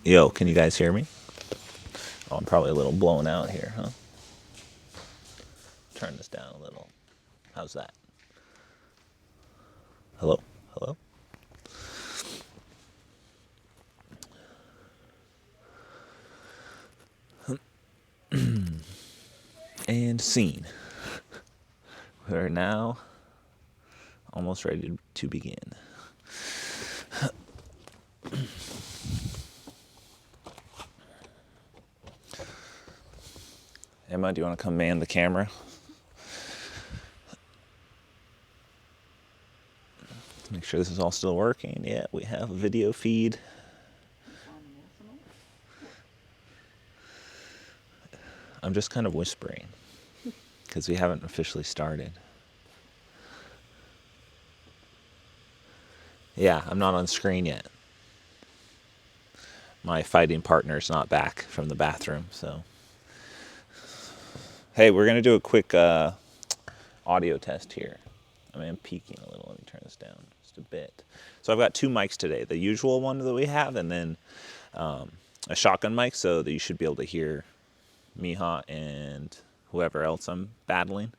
Yo, can you guys hear me? Oh, I'm probably a little blown out here, huh? Turn this down a little. How's that? Hello? Hello? And scene. We're now almost ready to begin. Emma, do you want to come man the camera? Make sure this is all still working. Yeah, we have a video feed. I'm just kind of whispering because we haven't officially started. Yeah, I'm not on screen yet. My fighting partner's not back from the bathroom, so. Hey, we're going to do a quick audio test here. I mean, I'm peaking a little. Let me turn this down just a bit. So I've got two mics today. The usual one that we have, and then a shotgun mic, so that you should be able to hear Miha and whoever else I'm battling.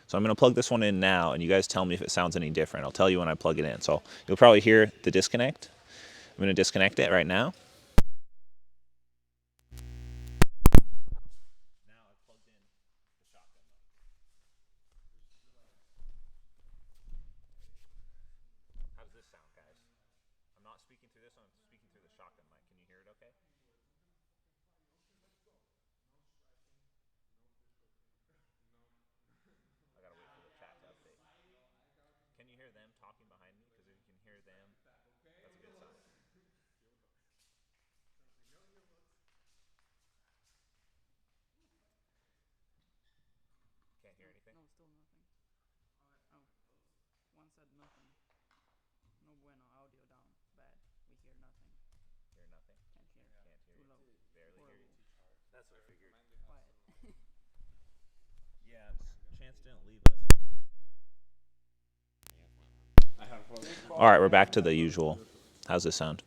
So I'm going to plug this one in now, and you guys tell me if it sounds any different. I'll tell you when I plug it in. So you'll probably hear the disconnect. I'm going to disconnect it right now. Now I've plugged in the shotgun mic. How does this sound, guys? I'm not speaking through this one. I'm speaking through the shotgun mic. Can you hear it okay? I gotta wait for the chat to update. Can you hear them talking behind me? Because if you can hear them, that's a good sign. Can't hear anything? No, still nothing. Oh, one said nothing. No bueno, audio down. Bad. We hear nothing. Hear nothing? Can't hear. Can't hear Too you. low. Barely hear you. That's what I figured. Quiet. Yeah, Chance didn't leave us. All right, we're back to the usual. How's this sound?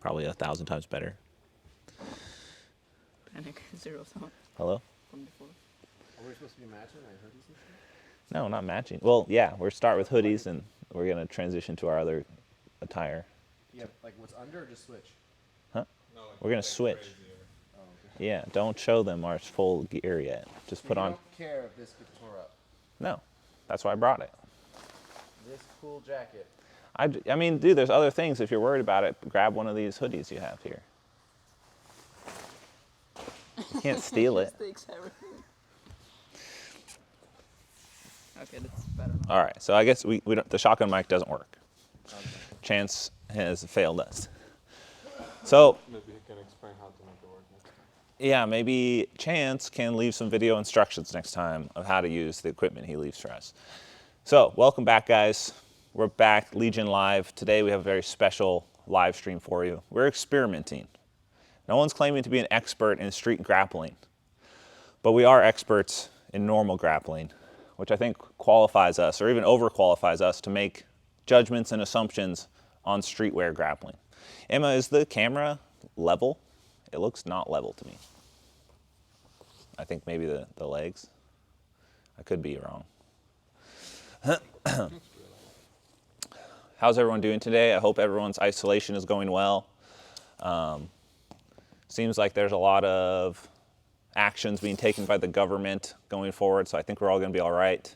Probably 1,000 times better. Panic. Zero sound Hello? from before. Are we supposed to be matching like hoodies and stuff? No, not matching. Well, yeah, we're start with hoodies, and we're going to transition to our other attire. Yeah, like what's under or just switch? Huh? We're going to switch. Oh, okay. Yeah, don't show them our full gear yet. Just put you on. don't care if this gets tore up. No, that's why I brought it. This cool jacket. I mean, dude, there's other things. If you're worried about it, grab one of these hoodies you have here. You can't steal it. Takes everything. Okay, that's better now. All right, so I guess we don't, the shotgun mic doesn't work. Okay. Chance has failed us. So Maybe he can explain how to make it work next time. yeah, maybe Chance can leave some video instructions next time of how to use the equipment he leaves for us. So welcome back, guys. We're back, Legion Live. Today we have a very special live stream for you. We're experimenting. No one's claiming to be an expert in street grappling, but we are experts in normal grappling, which I think qualifies us, or even overqualifies us, to make judgments and assumptions on streetwear grappling. Emma, is the camera level? It looks not level to me. I think maybe the legs. I could be wrong. How's everyone doing today? I hope everyone's isolation is going well. Seems like there's a lot of actions being taken by the government going forward, so I think we're all going to be all right.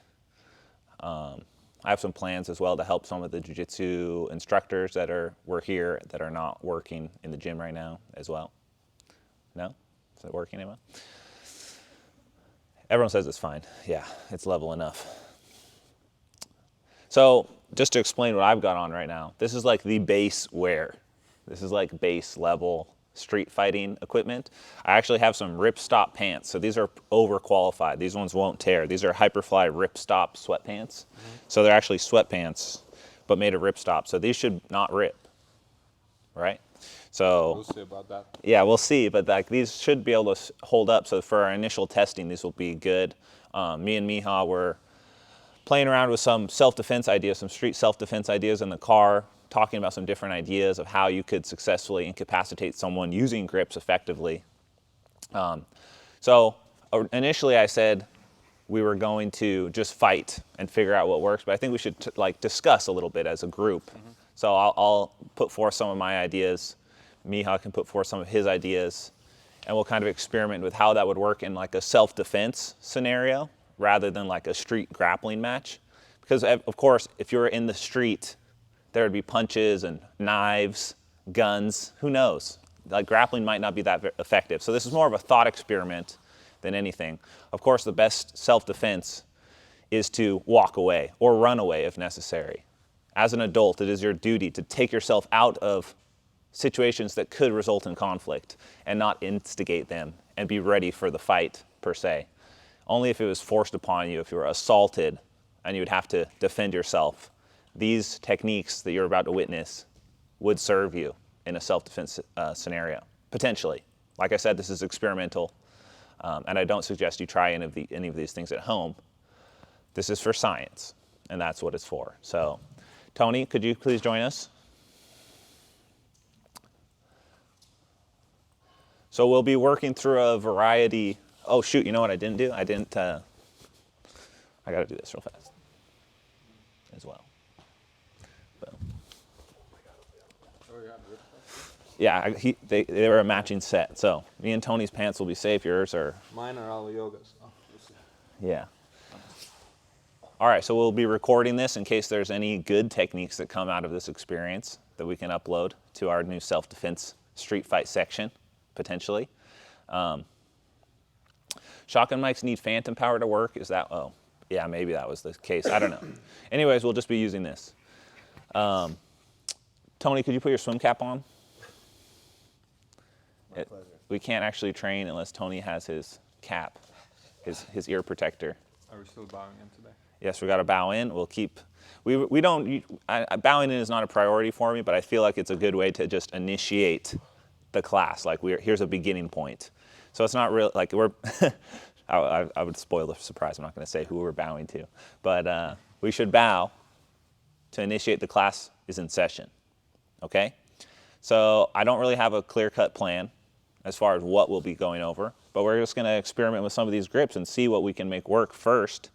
I have some plans as well to help some of the jiu-jitsu instructors that were here that are not working in the gym right now as well. No? Is it working, Emma? Everyone says it's fine. Yeah, it's level enough. So just to explain what I've got on right now, this is like the base wear. This is like base level street fighting equipment. I actually have some ripstop pants. So these are overqualified. These ones won't tear. These are Hyperfly ripstop sweatpants. So they're actually sweatpants, but made of ripstop. So these should not rip, right? So We'll see about that. yeah, we'll see, but like these should be able to hold up. So for our initial testing, these will be good. Me and Miha were playing around with some self-defense ideas, some street self-defense ideas in the car, talking about some different ideas of how you could successfully incapacitate someone using grips effectively. So initially I said we were going to just fight and figure out what works, but I think we should like discuss a little bit as a group. So I'll put forth some of my ideas. Miha can put forth some of his ideas, and we'll kind of experiment with how that would work in like a self-defense scenario rather than like a street grappling match. Because of course, if you're in the street, there would be punches and knives, guns, who knows? Like grappling might not be that effective. So this is more of a thought experiment than anything. Of course, the best self-defense is to walk away or run away if necessary. As an adult, it is your duty to take yourself out of situations that could result in conflict and not instigate them and be ready for the fight per se. Only if it was forced upon you, if you were assaulted and you would have to defend yourself, these techniques that you're about to witness would serve you in a self-defense scenario, potentially. Like I said, this is experimental, and I don't suggest you try any of these things at home. This is for science, and that's what it's for. So, Tony, could you please join us? So we'll be working through a variety. Oh shoot, you know what I didn't do? I gotta do this real fast as well. Boom. Yeah, they were a matching set. So me and Tony's pants will be safe. Yours are. Mine are all yogas. Oh, Yeah. All right, so we'll be recording this in case there's any good techniques that come out of this experience that we can upload to our new self-defense street fight section, potentially. Shotgun mics need phantom power to work. Is that, oh, yeah, maybe that was the case. I don't know. Anyways, we'll just be using this. Tony, could you put your swim cap on? My pleasure. We can't actually train unless Tony has his cap, his ear protector. Are we still bowing in today? Yes, we got to bow in. We'll keep, we don't, bowing in is not a priority for me, but I feel like it's a good way to just initiate the class. Like here's a beginning point. So it's not real, like we're, I would spoil the surprise. I'm not going to say who we're bowing to, but we should bow to initiate the class is in session, okay? So I don't really have a clear-cut plan as far as what we'll be going over, but we're just going to experiment with some of these grips and see what we can make work first,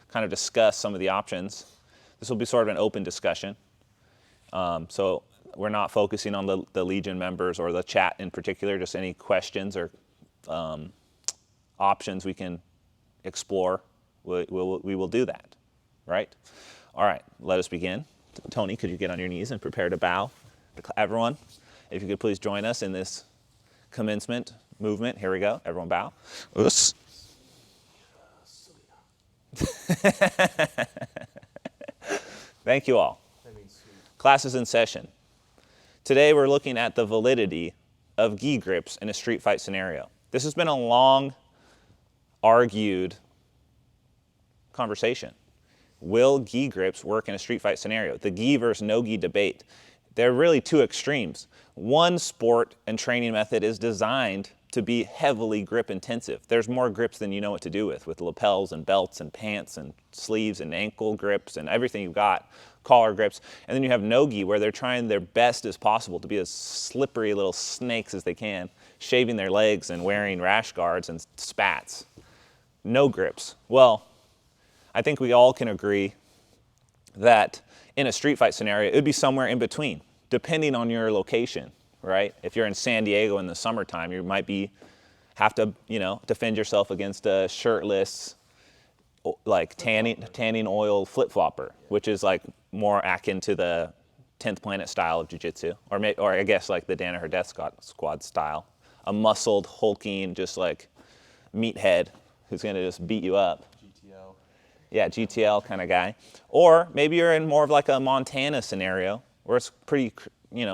kind of discuss some of the options. This will be sort of an open discussion. So we're not focusing on the Legion members or the chat in particular, just any questions or options we can explore. We will do that, right? All right, let us begin. Tony, could you get on your knees and prepare to bow? Everyone, if you could please join us in this commencement movement. Here we go. Everyone bow. Us. Thank you all. Class is in session. Today we're looking at the validity of gi grips in a street fight scenario. This has been a long, argued conversation. Will gi grips work in a street fight scenario? The gi versus no gi debate. They're really two extremes. One sport and training method is designed to be heavily grip intensive. There's more grips than you know what to do with lapels and belts and pants and sleeves and ankle grips and everything you've got, collar grips. And then you have no-gi where they're trying their best as possible to be as slippery little snakes as they can, shaving their legs and wearing rash guards and spats. No grips. Well, I think we all can agree that in a street fight scenario, it would be somewhere in between, depending on your location. Right? If you're in San Diego in the summertime, you might have to, defend yourself against a shirtless, like tanning oil flip-flopper, which is like more akin to the 10th Planet style of jiu-jitsu, or I guess like the Danaher Death Squad style. A muscled, hulking, just like meathead who's gonna just beat you up. GTL. Yeah, GTL kind of guy. Or maybe you're in more of like a Montana scenario where it's pretty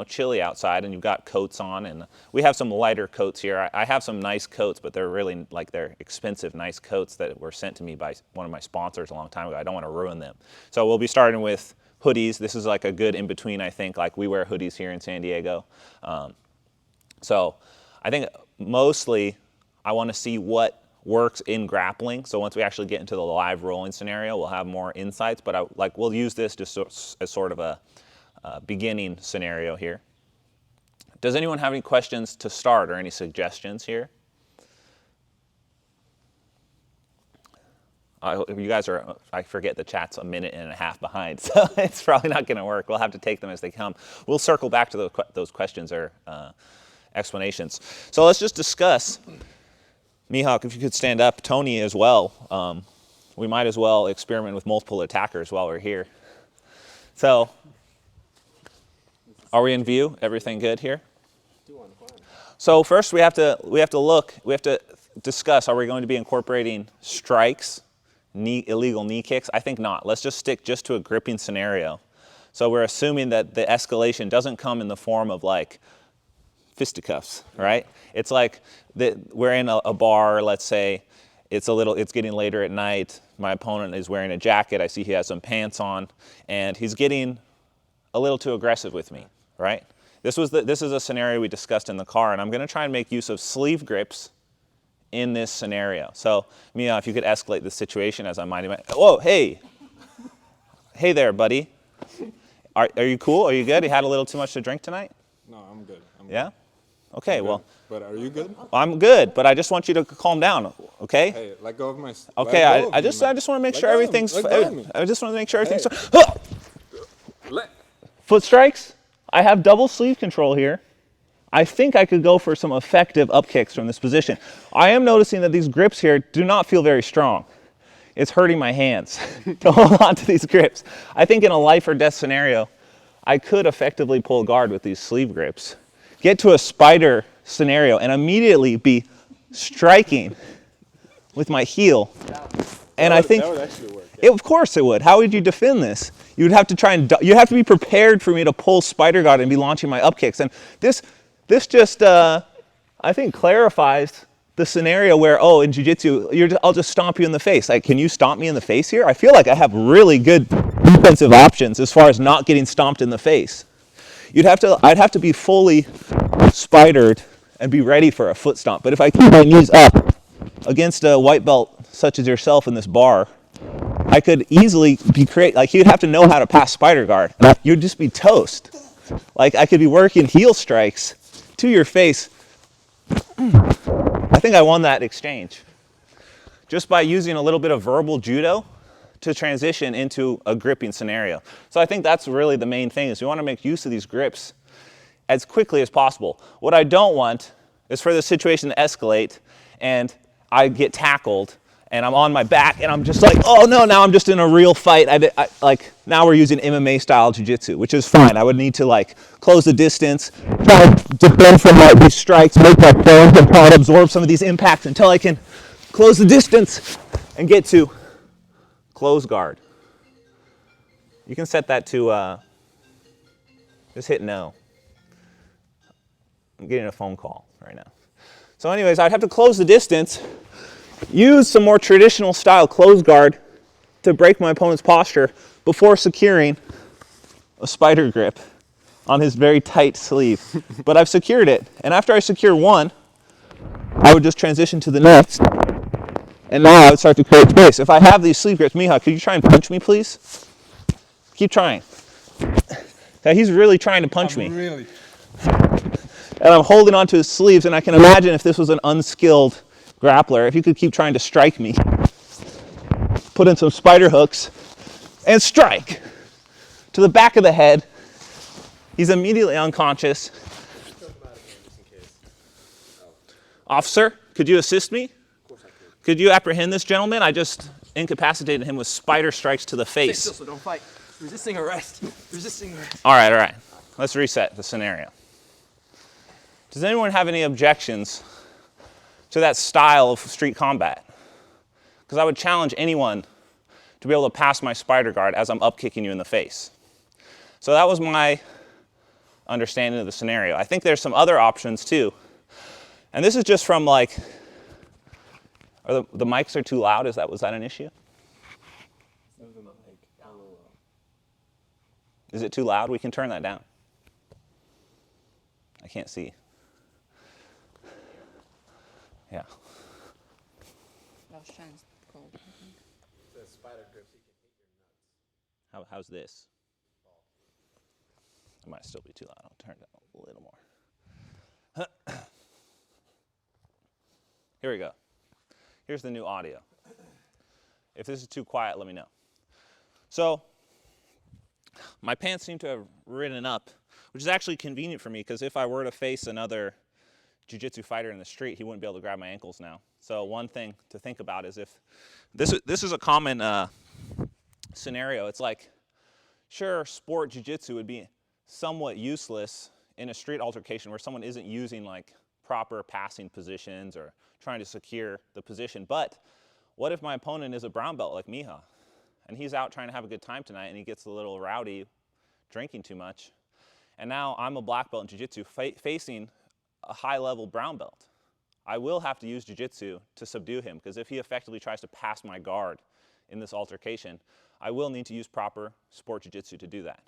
chilly outside and you've got coats on, and we have some lighter coats here. I have some nice coats, but they're really they're expensive, nice coats that were sent to me by one of my sponsors a long time ago. I don't want to ruin them. So we'll be starting with hoodies. This is like a good in-between, I think. Like we wear hoodies here in San Diego. So I think mostly I want to see what works in grappling. So once we actually get into the live rolling scenario, we'll have more insights, but we'll use this just as sort of a beginning scenario here. Does anyone have any questions to start or any suggestions here? You guys are, I forget the chat's a minute and a half behind, so it's probably not going to work. We'll have to take them as they come. We'll circle back to those questions or explanations. So let's just discuss. Mihawk, if you could stand up, Tony as well. We might as well experiment with multiple attackers while we're here. So, are we in view? Everything good here? So first we have to discuss, are we going to be incorporating strikes, illegal knee kicks? I think not. Let's just stick just to a gripping scenario. So we're assuming that the escalation doesn't come in the form of like fisticuffs, right? It's like we're in a bar, let's say, it's getting later at night, my opponent is wearing a jacket, I see he has some pants on, and he's getting a little too aggressive with me, right? This is a scenario we discussed in the car, and I'm going to try and make use of sleeve grips in this scenario. So, Mia, if you could escalate the situation as I'm minding my... Whoa, hey! Hey there, buddy. Are you cool? Are you good? You had a little too much to drink tonight? No, I'm good. Yeah? Okay, well... But are you good? I'm good, but I just want you to calm down, okay? Hey, let go of my... Okay, I just want to make sure everything's... I just want to make sure everything's... Foot strikes? I have double sleeve control here. I think I could go for some effective up kicks from this position. I am noticing that these grips here do not feel very strong. It's hurting my hands to hold on to these grips. I think in a life or death scenario, I could effectively pull guard with these sleeve grips. Get to a spider scenario and immediately be striking with my heel. And I think... That would actually work. Yeah. Of course it would. How would you defend this? You'd have to you'd have to be prepared for me to pull spider guard and be launching my up kicks. And this just, I think, clarifies the scenario where, oh, in jiu-jitsu, I'll just stomp you in the face. Like, can you stomp me in the face here? I feel like I have really good defensive options as far as not getting stomped in the face. I'd have to be fully spidered and be ready for a foot stomp. But if I keep my knees up against a white belt such as yourself in this bar, I could easily you'd have to know how to pass spider guard. And you'd just be toast. Like, I could be working heel strikes to your face. I think I won that exchange. Just by using a little bit of verbal judo to transition into a gripping scenario. So I think that's really the main thing, is we want to make use of these grips as quickly as possible. What I don't want is for the situation to escalate and I get tackled and I'm on my back and I'm just like, oh no, now I'm just in a real fight. Now we're using MMA style jiu-jitsu, which is fine. I would need to like close the distance, try to defend from these strikes, make my bones and try to absorb some of these impacts until I can close the distance and get to close guard. You can set that to, just hit no. I'm getting a phone call right now. So anyways, I'd have to close the distance, use some more traditional style close guard to break my opponent's posture before securing a spider grip on his very tight sleeve. But I've secured it. And after I secure one, I would just transition to the next. And now I would start to create space. If I have these sleeve grips, Miha, could you try and punch me, please? Keep trying. Now, he's really trying to punch me. Really? And I'm holding onto his sleeves, and I can imagine if this was an unskilled grappler, if he could keep trying to strike me. Put in some spider hooks and strike to the back of the head. He's immediately unconscious. Officer, could you assist me? Of course I could. Could you apprehend this gentleman? I just incapacitated him with spider strikes to the face. Stay still, so don't fight. Resisting arrest. Resisting arrest. All right. Let's reset the scenario. Does anyone have any objections to that style of street combat? Because I would challenge anyone to be able to pass my spider guard as I'm up kicking you in the face. So that was my understanding of the scenario. I think there's some other options too. And this is just from like, the mics are too loud? Was that an issue? Is it too loud? We can turn that down. I can't see. Yeah. Last chance called. The spider grips, you can hit your nuts. How's this? It might still be too loud. I'll turn it down a little more. Here we go. Here's the new audio. If this is too quiet, let me know. So my pants seem to have ridden up, which is actually convenient for me because if I were to face another jiu-jitsu fighter in the street, he wouldn't be able to grab my ankles now. So one thing to think about is if this is a common scenario. It's like, sure, sport jiu-jitsu would be somewhat useless in a street altercation where someone isn't using like proper passing positions or trying to secure the position. But what if my opponent is a brown belt like Miha and he's out trying to have a good time tonight and he gets a little rowdy drinking too much, and now I'm a black belt in jiu-jitsu facing a high-level brown belt? I will have to use jiu-jitsu to subdue him, because if he effectively tries to pass my guard in this altercation, I will need to use proper sport jiu-jitsu to do that.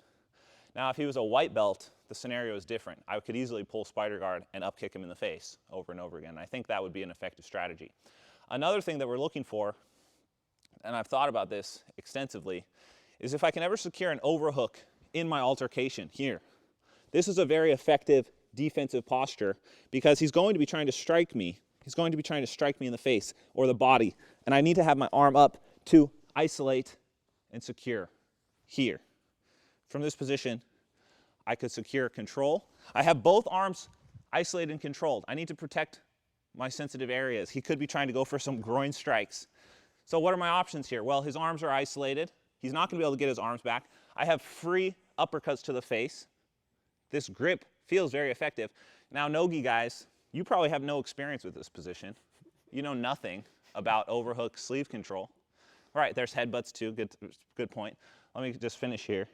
Now, if he was a white belt, the scenario is different. I could easily pull spider guard and upkick him in the face over and over again. I think that would be an effective strategy. Another thing that we're looking for, and I've thought about this extensively, is if I can ever secure an overhook in my altercation here. This is a very effective defensive posture because he's going to be trying to strike me. He's going to be trying to strike me in the face or the body, and I need to have my arm up to isolate and secure here. From this position, I could secure control. I have both arms isolated and controlled. I need to protect my sensitive areas. He could be trying to go for some groin strikes. So what are my options here? Well, his arms are isolated. He's not going to be able to get his arms back. I have free uppercuts to the face. This grip feels very effective. Now, no-gi guys, you probably have no experience with this position. You know nothing about overhook sleeve control. All right, there's headbutts too. Good point. Let me just finish here.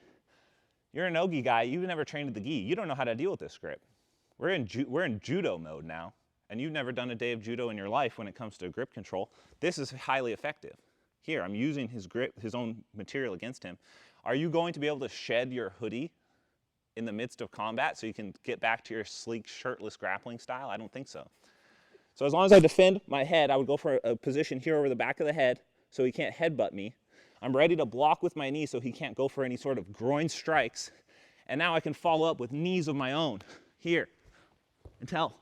You're a no-gi guy. You've never trained with the gi. You don't know how to deal with this grip. We're in judo mode now, and you've never done a day of judo in your life when it comes to grip control. This is highly effective. Here, I'm using his grip, his own material against him. Are you going to be able to shed your hoodie in the midst of combat so you can get back to your sleek, shirtless grappling style? I don't think so. So as long as I defend my head, I would go for a position here over the back of the head so he can't headbutt me. I'm ready to block with my knee so he can't go for any sort of groin strikes. And now I can follow up with knees of my own here until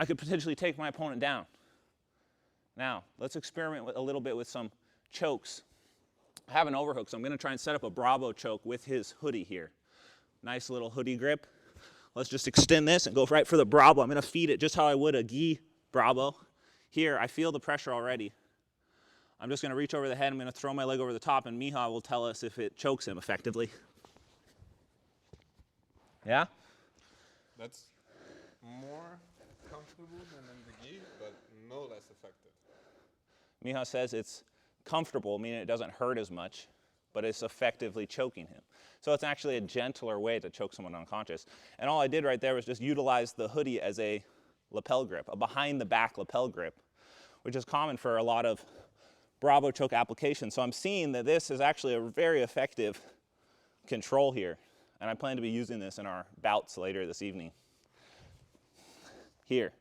I could potentially take my opponent down. Now, let's experiment a little bit with some chokes. I have an overhook, so I'm going to try and set up a Bravo choke with his hoodie here. Nice little hoodie grip. Let's just extend this and go right for the Bravo. I'm going to feed it just how I would a gi Bravo. Here, I feel the pressure already. I'm just going to reach over the head. I'm going to throw my leg over the top, and Miha will tell us if it chokes him effectively. Yeah? That's more comfortable than in the gi, but no less effective. Miha says it's comfortable, meaning it doesn't hurt as much, but it's effectively choking him. So it's actually a gentler way to choke someone unconscious. And all I did right there was just utilize the hoodie as a lapel grip, a behind-the-back lapel grip, which is common for a lot of Bravo choke applications. So I'm seeing that this is actually a very effective control here, and I plan to be using this in our bouts later this evening. Here.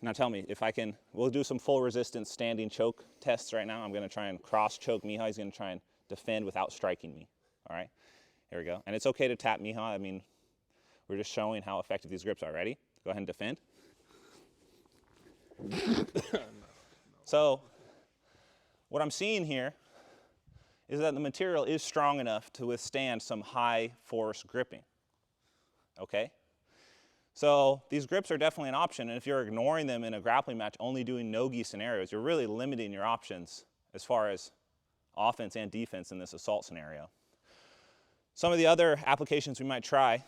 Now tell me, if I can, we'll do some full resistance standing choke tests right now. I'm going to try and cross choke Miha. He's going to try and defend without striking me. All right, here we go. And it's okay to tap Miha. I mean, we're just showing how effective these grips are. Ready? Go ahead and defend. So what I'm seeing here is that the material is strong enough to withstand some high force gripping. Okay? So these grips are definitely an option, and if you're ignoring them in a grappling match, only doing no-gi scenarios, you're really limiting your options as far as offense and defense in this assault scenario. Some of the other applications we might try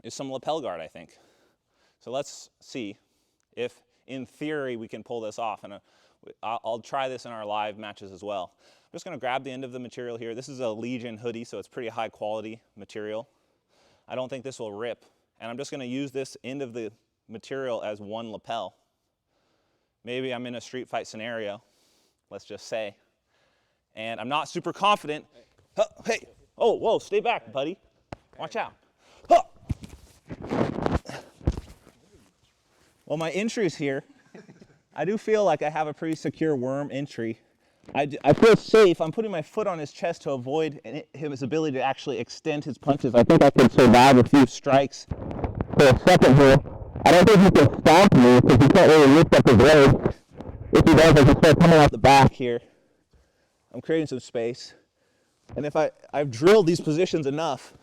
is some lapel guard, I think. So let's see if, in theory, we can pull this off, and I'll try this in our live matches as well. I'm just going to grab the end of the material here. This is a Legion hoodie, so it's pretty high quality material. I don't think this will rip. And I'm just going to use this end of the material as one lapel. Maybe I'm in a street fight scenario, let's just say, and I'm not super confident. Hey, oh, whoa, stay back, buddy. Watch out. Well, my entries here, I do feel like I have a pretty secure worm entry. I feel safe. I'm putting my foot on his chest to avoid his ability to actually extend his punches. I think I can survive a few strikes for a second here. I don't think he can stomp me because he can't really lift up his leg. If he does, I can start coming out the back here. I'm creating some space. And if I've drilled these positions enough,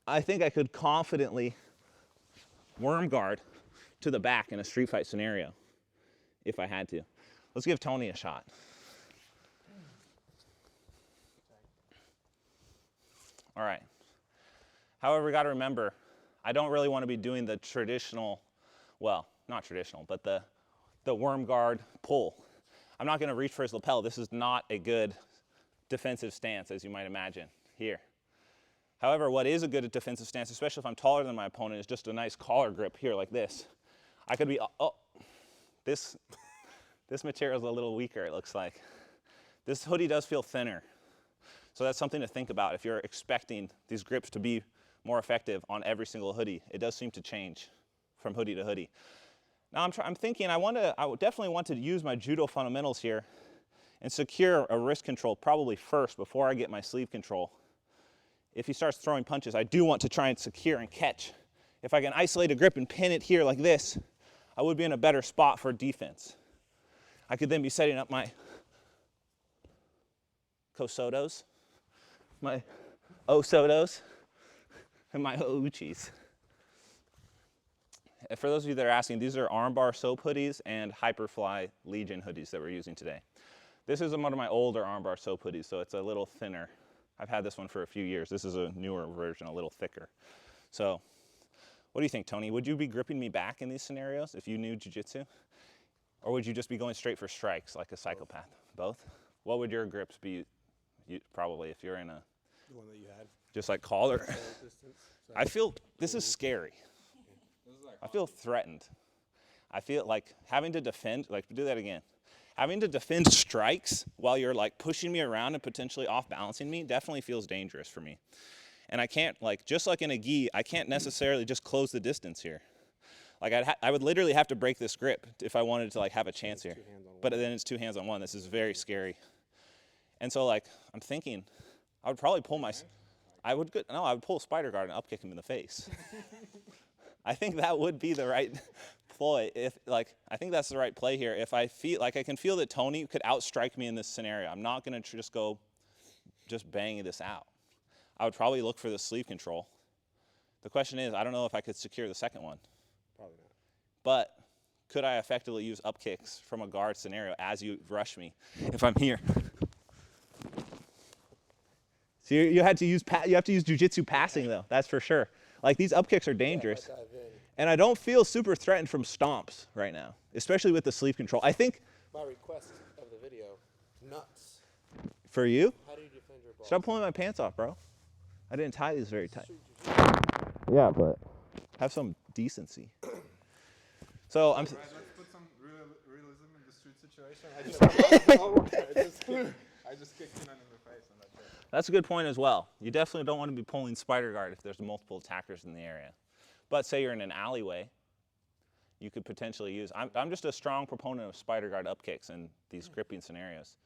I think I could confidently worm guard to the back in a street fight scenario if I had to. Let's give Tony a shot. All right. However, we got to remember, I don't really want to be doing the traditional, well, not traditional, but the worm guard pull. I'm not going to reach for his lapel. This is not a good defensive stance, as you might imagine here. However, what is a good defensive stance, especially if I'm taller than my opponent, is just a nice collar grip here like this. I could be, this material is a little weaker, it looks like. This hoodie does feel thinner. So that's something to think about if you're expecting these grips to be more effective on every single hoodie. It does seem to change from hoodie to hoodie. Now I'm thinking I would definitely want to use my judo fundamentals here and secure a wrist control probably first before I get my sleeve control. If he starts throwing punches, I do want to try and secure and catch. If I can isolate a grip and pin it here like this, I would be in a better spot for defense. I could then be setting up my Kosotos, my Osotos, and my Ouchis. For those of you that are asking, these are armbar soap hoodies and Hyperfly Legion hoodies that we're using today. This is one of my older armbar soap hoodies, so it's a little thinner. I've had this one for a few years. This is a newer version, a little thicker. So, what do you think, Tony? Would you be gripping me back in these scenarios if you knew jiu-jitsu? Or would you just be going straight for strikes like a psychopath? Both? What would your grips be, probably, if you're in a... The one that you had. Just like collar? I feel, this is scary. I feel threatened. I feel like having to defend, like do that again. Having to defend strikes while you're like pushing me around and potentially off balancing me definitely feels dangerous for me. And I can't, like, just like in a gi, I can't necessarily just close the distance here. Like I would literally have to break this grip if I wanted to like have a chance here. But then it's 2 hands on one. This is very scary. And so like I'm thinking, I would probably pull I would pull a spider guard and upkick him in the face. I think that would be the right ploy. I think that's the right play here. If I feel like I can feel that Tony could outstrike me in this scenario, I'm not going to just go banging this out. I would probably look for the sleeve control. The question is, I don't know if I could secure the second one. Probably not. But could I effectively use up kicks from a guard scenario as you rush me if I'm here? So you have to use jiu-jitsu passing though, that's for sure. Like these up kicks are dangerous. Yeah, dive in. And I don't feel super threatened from stomps right now, especially with the sleeve control. I think My request of the video, nuts. for you, How do you defend your ball? stop pulling my pants off, bro. I didn't tie these very tight. Yeah, but have some decency. So I'm. Right, let's put some realism in the street situation. I just kicked Keenan in the face and that's it. That's a good point as well. You definitely don't want to be pulling spider guard if there's multiple attackers in the area. But say you're in an alleyway, you could potentially use. I'm just a strong proponent of spider guard up kicks in these gripping scenarios.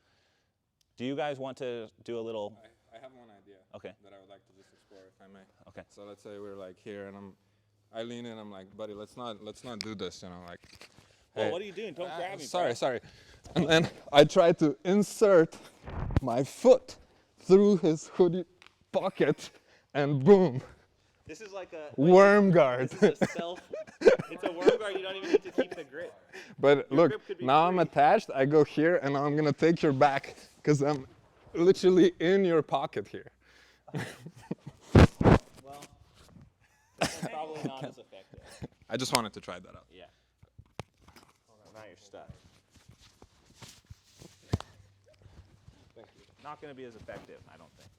Do you guys want to do a little? I have one idea. Okay. That I would like to just explore, if I may. Okay. So let's say we're like here, and I lean in. I'm like, buddy, let's not do this. You know, like. Well, hey. what are you doing? Don't grab me. Sorry. And then I try to insert my foot through his hoodie pocket, and boom, This is like a worm guard. This is it's a worm guard. You don't even need to keep the grip. But look, grip could be now I'm free. attached. I go here, and now I'm gonna take your back because I'm literally in your pocket here. Well, that's probably not as effective. I just wanted to try that out. Yeah. Now you're stuck. Not going to be as effective, I don't think.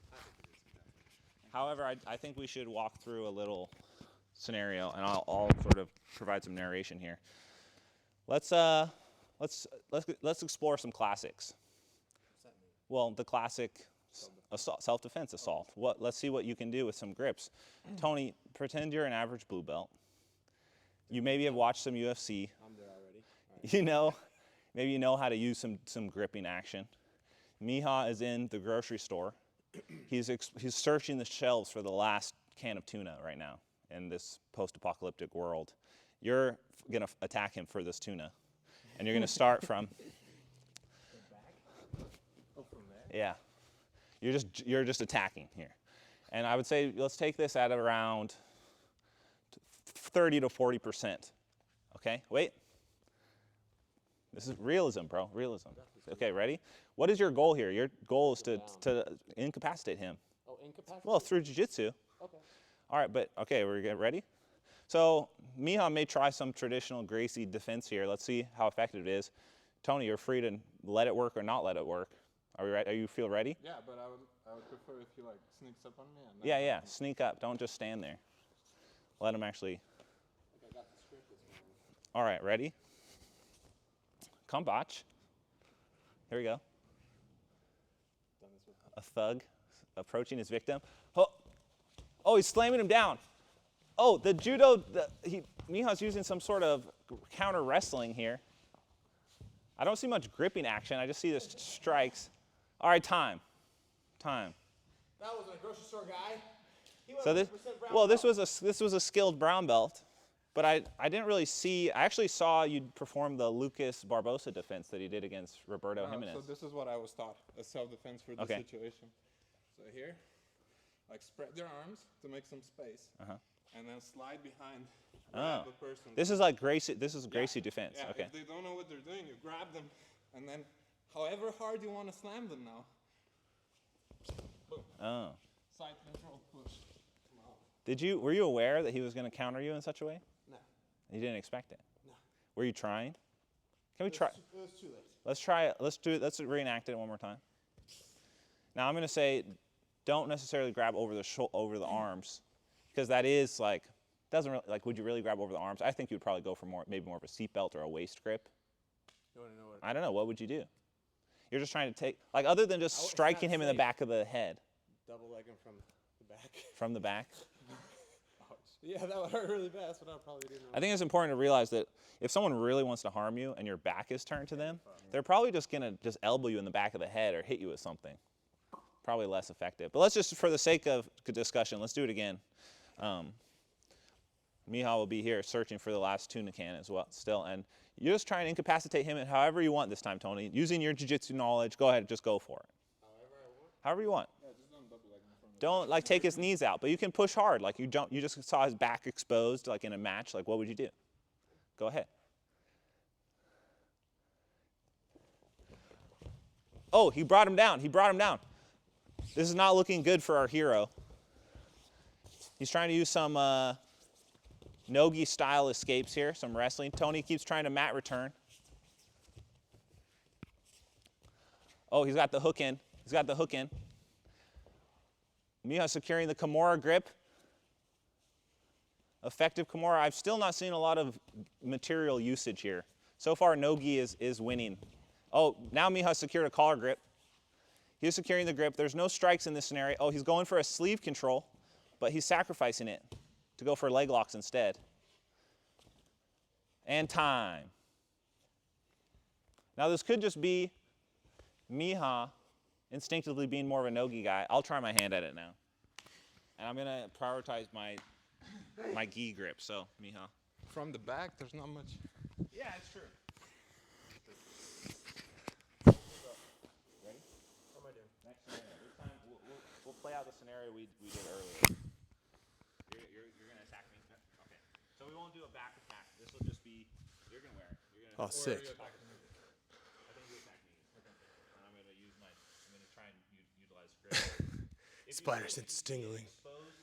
However, I think we should walk through a little scenario, and I'll sort of provide some narration here. Let's explore some classics. Well, the classic self-defense assault. Let's see what you can do with some grips. Tony, pretend you're an average blue belt. You maybe have watched some UFC. I'm there already. You know, maybe you know how to use some gripping action. Miha is in the grocery store. He's searching the shelves for the last can of tuna right now in this post-apocalyptic world. You're gonna attack him for this tuna, and you're gonna start from. Oh, from there? Yeah, you're just attacking here, and I would say let's take this at around 30 to 40%. Okay, wait. This is realism, bro. Realism. Okay, ready? What is your goal here? Your goal is to incapacitate him. Oh, incapacitate? Well, through jiu-jitsu. Okay. All right, but okay, we're getting ready. So Miha may try some traditional Gracie defense here. Let's see how effective it is. Tony, you're free to let it work or not let it work. Are we ready? Are you feel ready? Yeah, but I would prefer if he like sneaks up on me. And Yeah. Sneak up. Don't just stand there. Let him actually. I got the script this morning. All right, ready? Come botch. Here we go. Done this with A thug approaching his victim. Oh, he's slamming him down. Oh, the judo, Miha's using some sort of counter wrestling here. I don't see much gripping action. I just see the strikes. All right, time. That wasn't a grocery store guy. He was So this, 100% brown well, this belt. was a skilled brown belt, but I didn't really see. I actually saw you perform the Lucas Barbosa defense that he did against Roberto Jimenez. So this is what I was taught, a self-defense for this Okay. situation. So here, like spread their arms to make some space, and then slide behind, grab the person. This is like Gracie. This is Gracie defense. Yeah, Okay. if they don't know what they're doing, you grab them, and then however hard you want to slam them now. Boom. Oh. Side control push. Were you aware that he was going to counter you in such a way? No. You didn't expect it. No. Were you trying? Can we try? It was too late. Let's try it. Let's do it. Let's reenact it one more time. Now I'm going to say, don't necessarily grab over the arms, because that is like doesn't really like. Would you really grab over the arms? I think you'd probably go for maybe more of a seatbelt or a waist grip. You want to know what? I don't know. What would you do? You're just trying to take like other than just it's striking not him in the safe. back of the head Double leg him from the back. from the back. Yeah, that would hurt really bad. That's what I would probably do. I think it's important to realize that if someone really wants to harm you and your back is turned to them, they're probably just going to elbow you in the back of the head or hit you with something. Probably less effective. But let's just, for the sake of discussion, let's do it again. Miha will be here searching for the last tuna can as well still. And you just try and incapacitate him however you want this time, Tony. Using your jiu-jitsu knowledge, go ahead, just go for it. However I want. However you want. Yeah, just don't double leg him from the Don't like take his knees out, but you can push hard. Like you just saw his back exposed like in a match. Like what would you do? Go ahead. Oh, he brought him down. This is not looking good for our hero. He's trying to use some no-gi style escapes here, some wrestling. Tony keeps trying to mat return. Oh, he's got the hook in. Miha securing the Kimura grip. Effective Kimura. I've still not seen a lot of material usage here. So far, no-gi is winning. Oh, now Miha secured a collar grip. He's securing the grip. There's no strikes in this scenario. Oh, he's going for a sleeve control, but he's sacrificing it to go for leg locks instead. And time. Now this could just be Miha instinctively being more of a no-gi guy. I'll try my hand at it now. And I'm going to prioritize my gi grip, so Miha. From the back, there's not much. Yeah, it's true. Ready? What am I doing? Next scenario. This time we'll play out the scenario we did earlier. You're going to attack me? Okay. So we won't do a back attack. This will just be, you're going to wear it. Oh, sick. I think you attack me. Okay. And I'm going to try and utilize grip. If you Spider do- sense if you see an tingling. exposed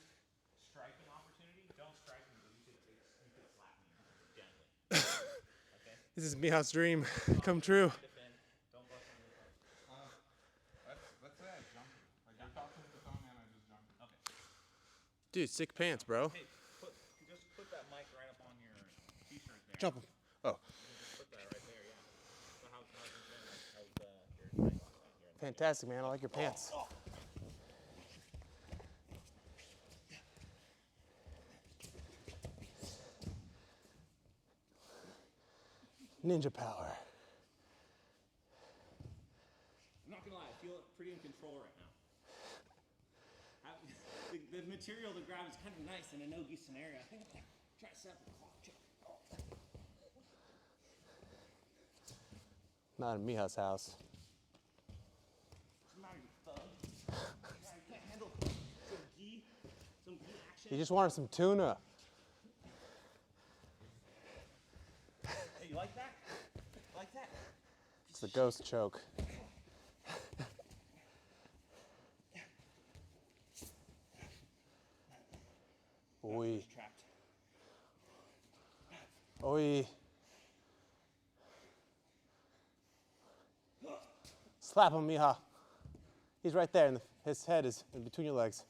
striking opportunity, don't strike me, but you could slap me gently. Okay? This is Miha's dream come true. Defend. Don't bust on the front. Let's say I jump. Like you're talking to Tony and I just jump. Okay. Dude, sick pants, bro. Hey, just put that mic right up on your t-shirt there. Jump him. Oh, Just put that right there, yeah. So how's your night? fantastic, man. I like your pants. Ninja power. I'm not gonna lie, I feel free and control right now. The material to grab is kind of nice in a no-gi scenario. I think I'm gonna try to set up a clock check. Not in Miha's house. I'm not even a thug. I can't handle some gi action. He just wanted some tuna. Hey, you like that? Like that? It's the ghost choke. Oi. Trapped. Oi. Slap him, Miha. He's right there, and his head is in between your legs.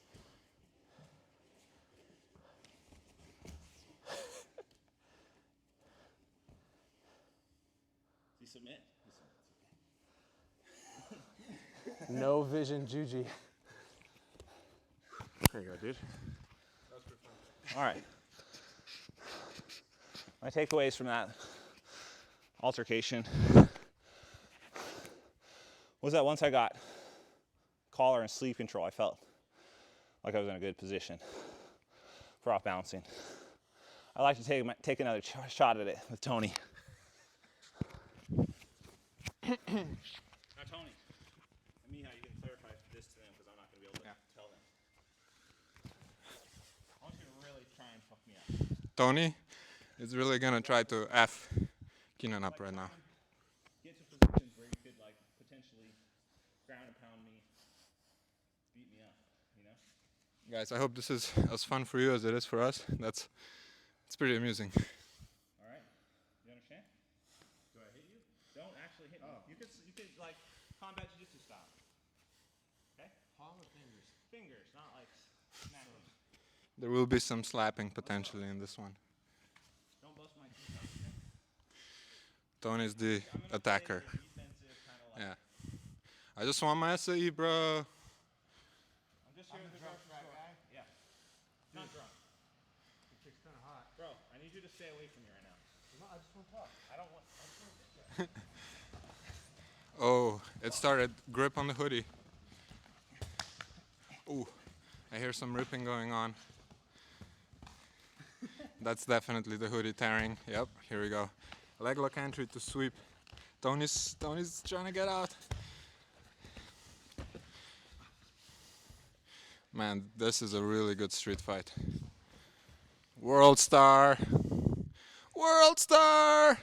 Does he submit? No vision juji. There you go, dude. All right. My takeaways from that altercation was that once I got collar and sleeve control, I felt like I was in a good position for off balancing. I'd like to take another shot at it with Tony. Now, Tony, and Miha, you can clarify this to them because I'm not going to be able to tell them. I want you to really try and fuck me up. Tony is really gonna try to F Keenan up right now. Get to positions where you could like potentially ground and pound me, beat me up, you know? Guys, I hope this is as fun for you as it is for us. It's pretty amusing. All right, you understand? Do I hit you? Don't actually hit me. You could like combat jiu-jitsu style. Okay? Palm or fingers? Fingers, not like smacking. There will be some slapping potentially in this one. Don't bust my teeth out, okay? Tony's the I'm gonna attacker. play defensive, kind of like. Yeah. I just want my SAE, bro. I'm just here as a grocery store guy. Yeah. Not drunk. It kicks kind of hot. Bro, I need you to stay away from me right now. No, I just want to talk. I don't want to get you. Oh, it started. Grip on the hoodie. Ooh, I hear some ripping going on. That's definitely the hoodie tearing. Yep, here we go. Leg lock entry to sweep. Tony's trying to get out. Man, this is a really good street fight. World star! World star!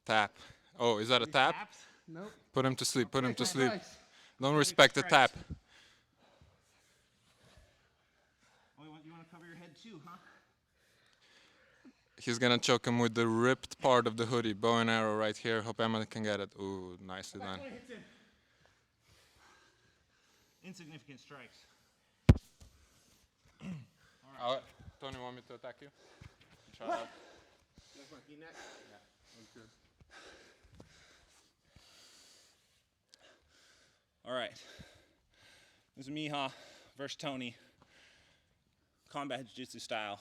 Tap. Oh, is that a tap? Nope. Put him to sleep, put him to sleep. Nice. Don't respect the tap. Oh, you want to cover your head too, huh? He's gonna choke him with the ripped part of the hoodie. Bow and arrow right here. Hope Emma can get it. Ooh, nicely done. Insignificant strikes. Tony, want me to attack you? Try What? out. That's my neck? Yeah, that's good. All right. This is Miha versus Tony. Combat jiu-jitsu style.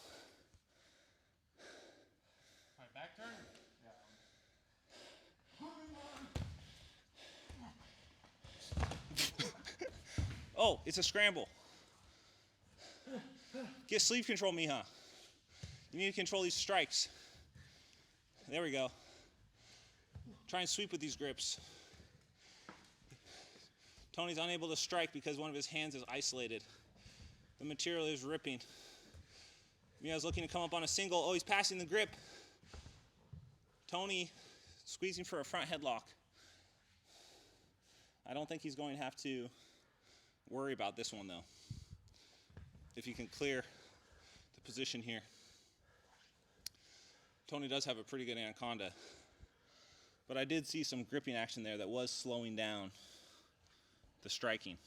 My back turn? Oh, it's a scramble. Get sleeve control, Miha. You need to control these strikes. There we go. Try and sweep with these grips. Tony's unable to strike because one of his hands is isolated. The material is ripping. Miha's looking to come up on a single. Oh, he's passing the grip. Tony squeezing for a front headlock. I don't think he's going to have to worry about this one, though. If he can clear the position here. Tony does have a pretty good anaconda. But I did see some gripping action there that was slowing down the striking.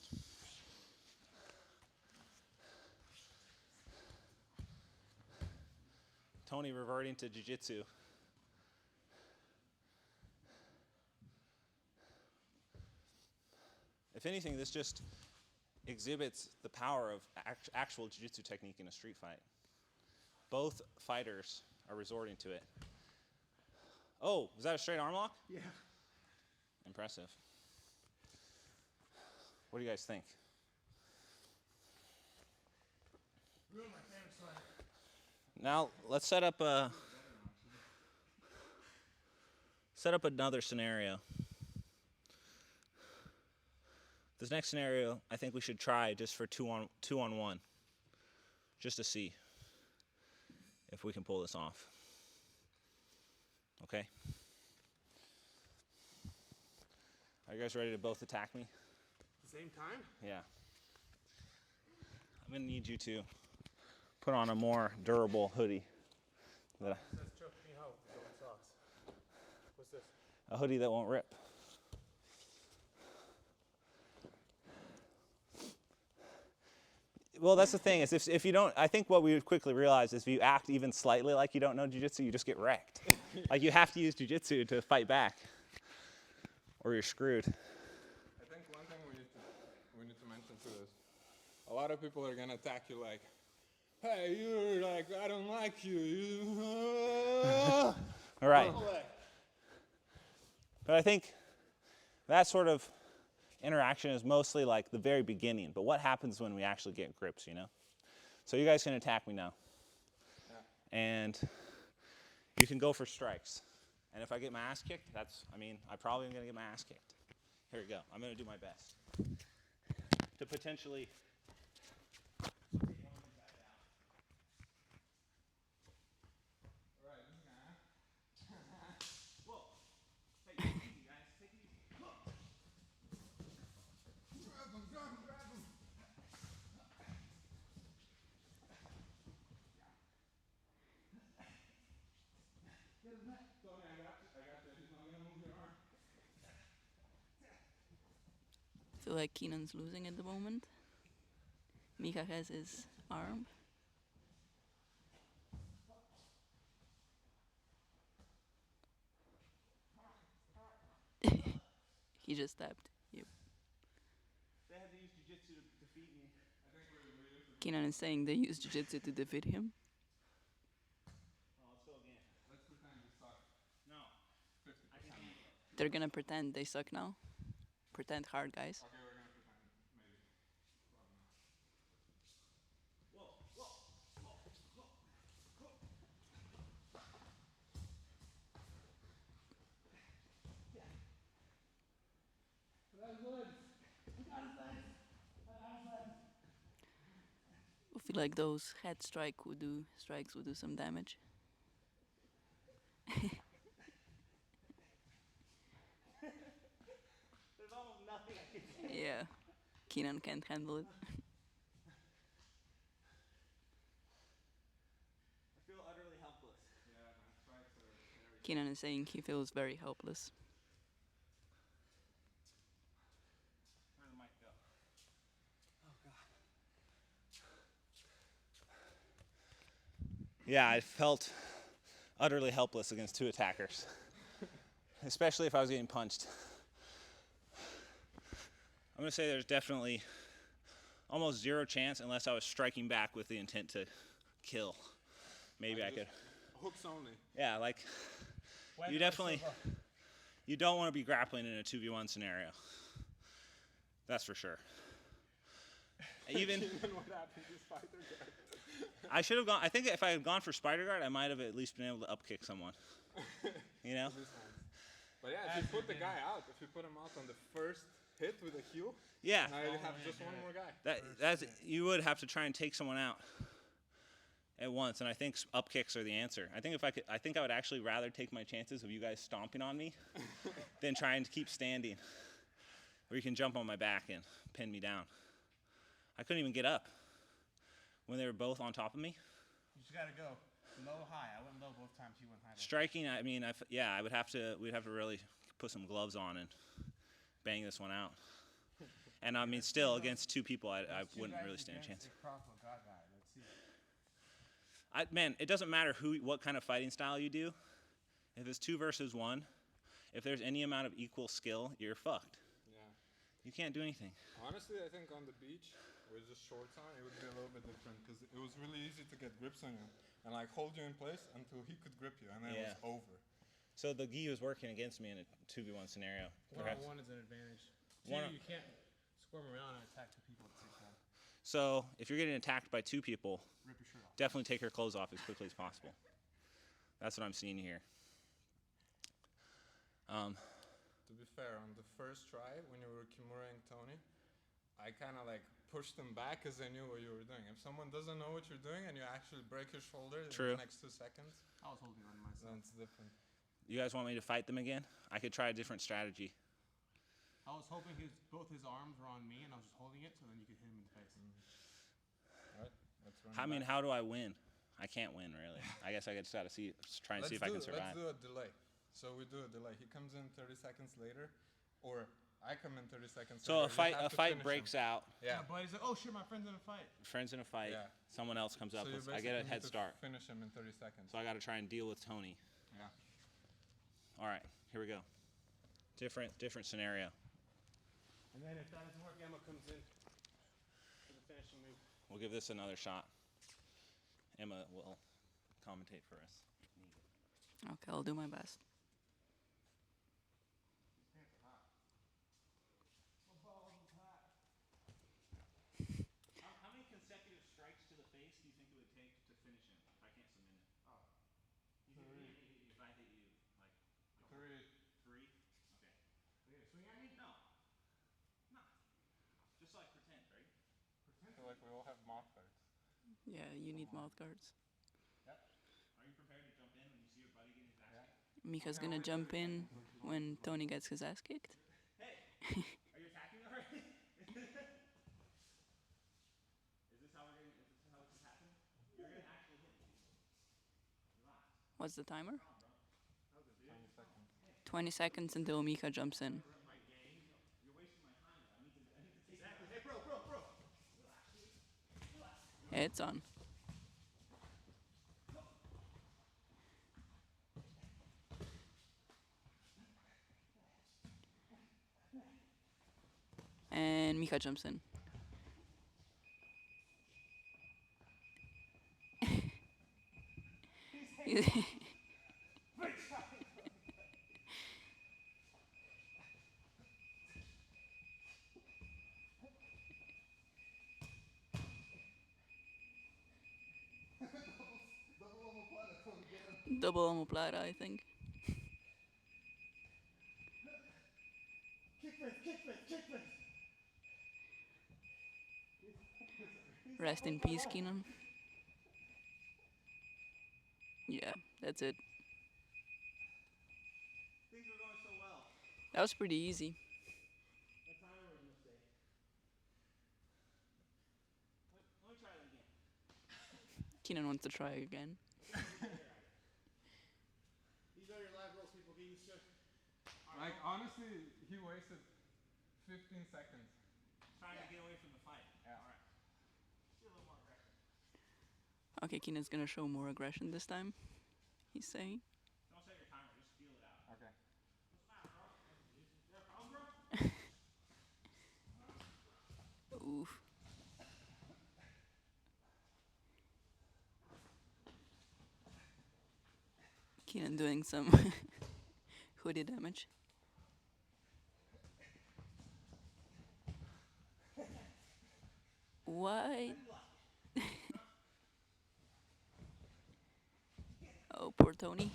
Tony reverting to jiu-jitsu. If anything, this just exhibits the power of actual jiu-jitsu technique in a street fight. Both fighters are resorting to it. Oh, was that a straight arm lock? Yeah. Impressive. What do you guys think? Ruined my favorite side. Now let's set up another scenario. This next scenario, I think we should try just for two on one, just to see if we can pull this off. Okay. Are you guys ready to both attack me? At the same time? Yeah. I'm gonna need you to put on a more durable hoodie. It says choke me out, don't socks. What's this? A hoodie that won't rip. Well, that's the thing is if you don't, I think what we would quickly realize is if you act even slightly like you don't know jiu-jitsu, you just get wrecked. Like you have to use jiu-jitsu to fight back or you're screwed. I think one thing we need to mention too is a lot of people are gonna attack you like, hey, you're like, I don't like you. All right. But I think that sort of interaction is mostly like the very beginning. But what happens when we actually get grips, you know? So you guys can attack me now. Yeah. And you can go for strikes. And if I get my ass kicked, I probably am going to get my ass kicked. Here we go. I'm going to do my best to potentially take one of you guys out. All right, this guy. Whoa. Hey, take it easy, guys. Take it easy. Whoa. Grab him. Tony, I got you. He's not gonna move your arm. I feel like Keenan's losing at the moment. Mika has his arm. He just tapped. Yep. They had to use jiu-jitsu to defeat me. Keenan is saying they use jiu-jitsu to defeat him. Oh, let's go again. Let's pretend you suck. No. 50%. I can handle it. They're gonna pretend they suck now. Pretend hard, guys. Okay, we're gonna pretend maybe. Whoa, whoa, whoa, whoa, whoa. I feel like those head strikes would do some damage. There's almost nothing I can do. Yeah. Keenan can't handle it. I feel utterly helpless. Yeah, man, strikes are scary. Keenan is saying he feels very helpless. Where did the mic go? Oh, God. Yeah, I felt utterly helpless against two attackers, especially if I was getting punched. I'm going to say there's definitely almost zero chance unless I was striking back with the intent to kill. Maybe I could. Hooks only. Yeah, like you definitely, you don't want to be grappling in a 2v1 scenario. That's for sure. Even what happened to Spider Guard? I should have gone. I think if I had gone for Spider Guard, I might have at least been able to upkick someone. You know? But yeah, if you put the guy out, if you put him out on the first hit with a heel, Yeah. now you have just one more guy. That's you would have to try and take someone out at once, and I think upkicks are the answer. I think I would actually rather take my chances of you guys stomping on me than trying to keep standing, where you can jump on my back and pin me down. I couldn't even get up when they were both on top of me. You just gotta go low, high. I went low both times. He went high. Striking, I mean, we'd have to really put some gloves on and bang this one out. And I mean, still against two people, I wouldn't really stand a chance. Man, it doesn't matter what kind of fighting style you do. If it's 2 versus 1, if there's any amount of equal skill, you're fucked. Yeah. You can't do anything. Honestly, I think on the beach with just shorts on, it would be a little bit different because it was really easy to get grips on you and like hold you in place until he could grip you, and then it was over. So the gi was working against me in a 2v1 scenario. One-on-one is an advantage. Two, you can't squirm around and attack two people at the same time. So if you're getting attacked by two people, Rip your shirt off. definitely take your clothes off as quickly as possible. That's what I'm seeing here. To be fair, on the first try, when you were Kimura and Tony, I kind of like pushed them back because I knew what you were doing. If someone doesn't know what you're doing and you actually break your shoulder in the next 2 seconds, I was holding on to myself. then it's different. You guys want me to fight them again? I could try a different strategy. I was hoping both his arms were on me and I was just holding it so then you could hit him in the face. All right, let's run I mean, back. how do I win? I can't win, really. I guess I just got to try and see if I can survive. Let's do a delay. So we do a delay. He comes in 30 seconds later, or I come in 30 seconds So later. a fight breaks out. Yeah. But he's like, oh shit, my friend's in a fight. Friends in a fight. Yeah. Someone else comes up. So you I get a basically head need to start. Finish him in 30 seconds. So I got to try and deal with Tony. Yeah. All right, here we go. Different scenario. And then if that doesn't work, Emma comes in for the finishing move. We'll give this another shot. Emma will commentate for us. Okay, I'll do my best. How many consecutive strikes to the face do you think it would take to finish him if I can't submit him? If I hit you, like Three. 3? Okay. Swing at me? No. No. Just like pretend, right? I feel like we all have mouth guards. Yeah, you need mouth guards. Yep. Are you prepared to jump in when you see your buddy getting his ass kicked? Mika's gonna jump in when Tony gets his ass kicked. Hey! Are you attacking me already? Is this how this is happening? You're gonna actually hit me. Relax. What's the timer? 20 seconds. 20 seconds until Mika jumps in. You're wasting my time. I need to take Exactly. Hey, bro. It's on. And Mika jumps in. Double omoplata, I think. Rest in peace, Keenan. Yeah, that's it. Things were going so well. That was pretty easy. The timer was a mistake. Let me try that again. Keenan wants to try again. These are your live rolls, people. Get used to it. Like, honestly, he wasted 15 seconds. Trying to get away from the fight. Yeah. All right. See a little more aggressive. Okay, Keenan's gonna show more aggression this time. He's saying. Don't set your timer. Just feel it out. Okay. What's the matter, bro? You have a problem, bro? Oof. Keenan doing some hoodie damage. Why? Oh, poor Tony.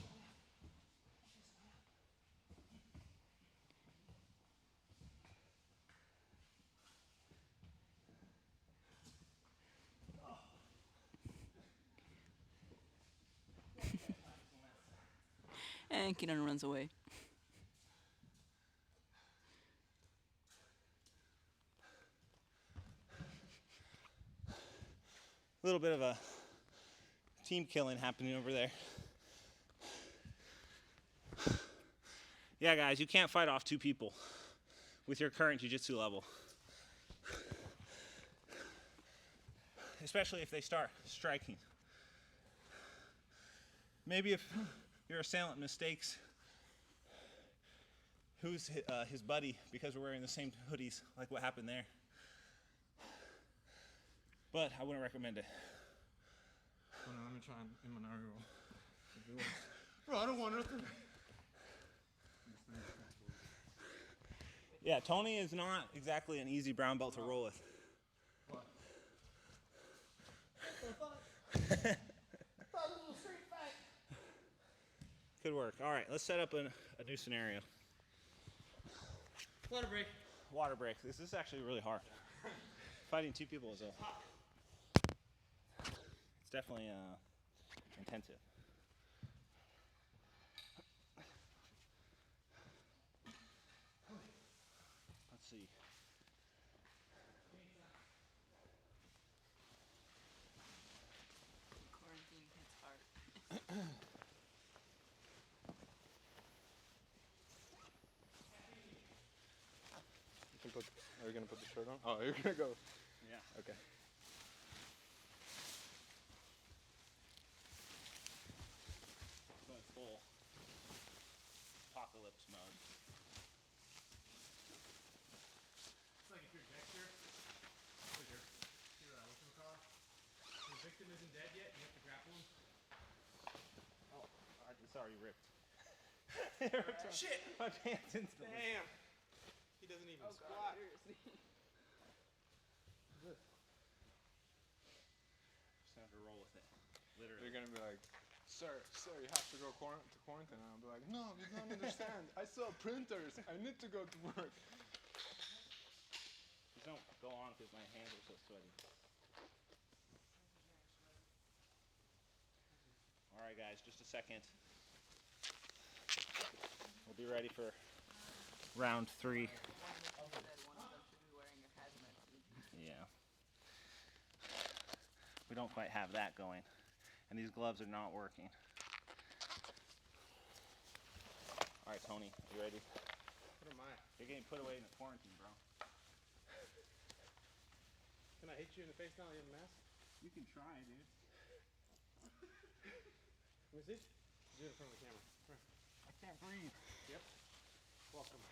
And Keenan runs away. A little bit of a team killing happening over there. Yeah, guys, you can't fight off 2 people with your current jiu-jitsu level. Especially if they start striking. Maybe if your assailant mistakes who's his buddy because we're wearing the same hoodies, like what happened there. But I wouldn't recommend it. So now let me try an Imanari roll. Bro, I don't want nothing. Yeah, Tony is not exactly an easy brown belt to roll with. What? I thought this was a straight fight. Good work. All right, let's set up a new scenario. Water break. Water break. This is actually really hard. Fighting two people is it's definitely intensive. Let's see. Quarantine hits hard. You can put, are you gonna put the shirt on? Oh, you're gonna go. Yeah. Okay. Going full apocalypse mode. It's like if you're Dexter, with your what's it called? The victim isn't dead yet, you have to grapple him. Oh, it's already ripped. Shit! My pants instantly. Damn! He doesn't even squat. Just have to roll with it. Literally. You're gonna be like, sir, you have to go to quarantine. And I'll be like, no, you don't understand. I sell printers. I need to go to work. Just don't go on because my hands are so sweaty. All right, guys, just a second. We'll be ready for round 3. One of them should be wearing a hazmat suit. Yeah. We don't quite have that going. And these gloves are not working. All right, Tony, you ready? What am I? You're getting put away in a quarantine, bro. Can I hit you in the face now in the mask? You can try, dude. Let me see. Do it in front of the camera. Come here. I can't breathe. Yep. Welcome.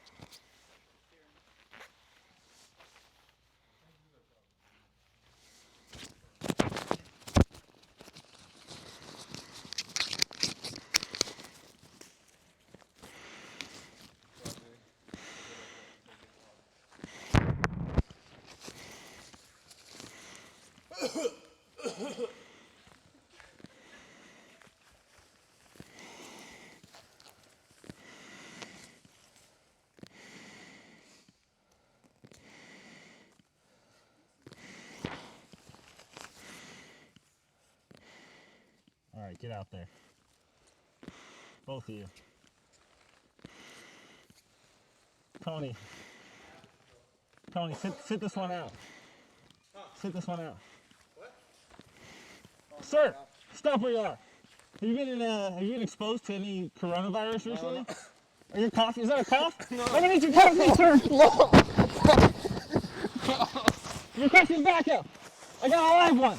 All right, get out there. Both of you. Tony, sit this one out. Sit this one out. What? Sir, stop where you are. Have you been exposed to any coronavirus recently? Are you coughing? Is that a cough? No. Let me need your cough, sir. No. Your coughing back up. I got a live one.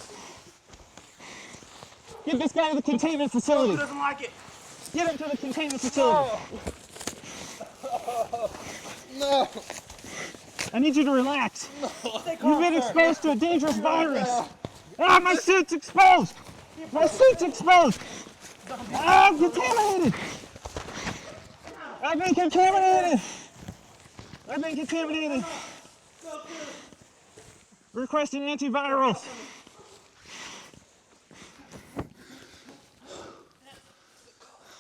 Get this guy to the containment facility. Who doesn't like it? Get him to the containment facility. No. I need you to relax. No. You've been exposed to a dangerous virus. Ah, my suit's exposed. My suit's exposed. Ah, I'm contaminated. I've been contaminated. I've been contaminated. Requesting antivirals.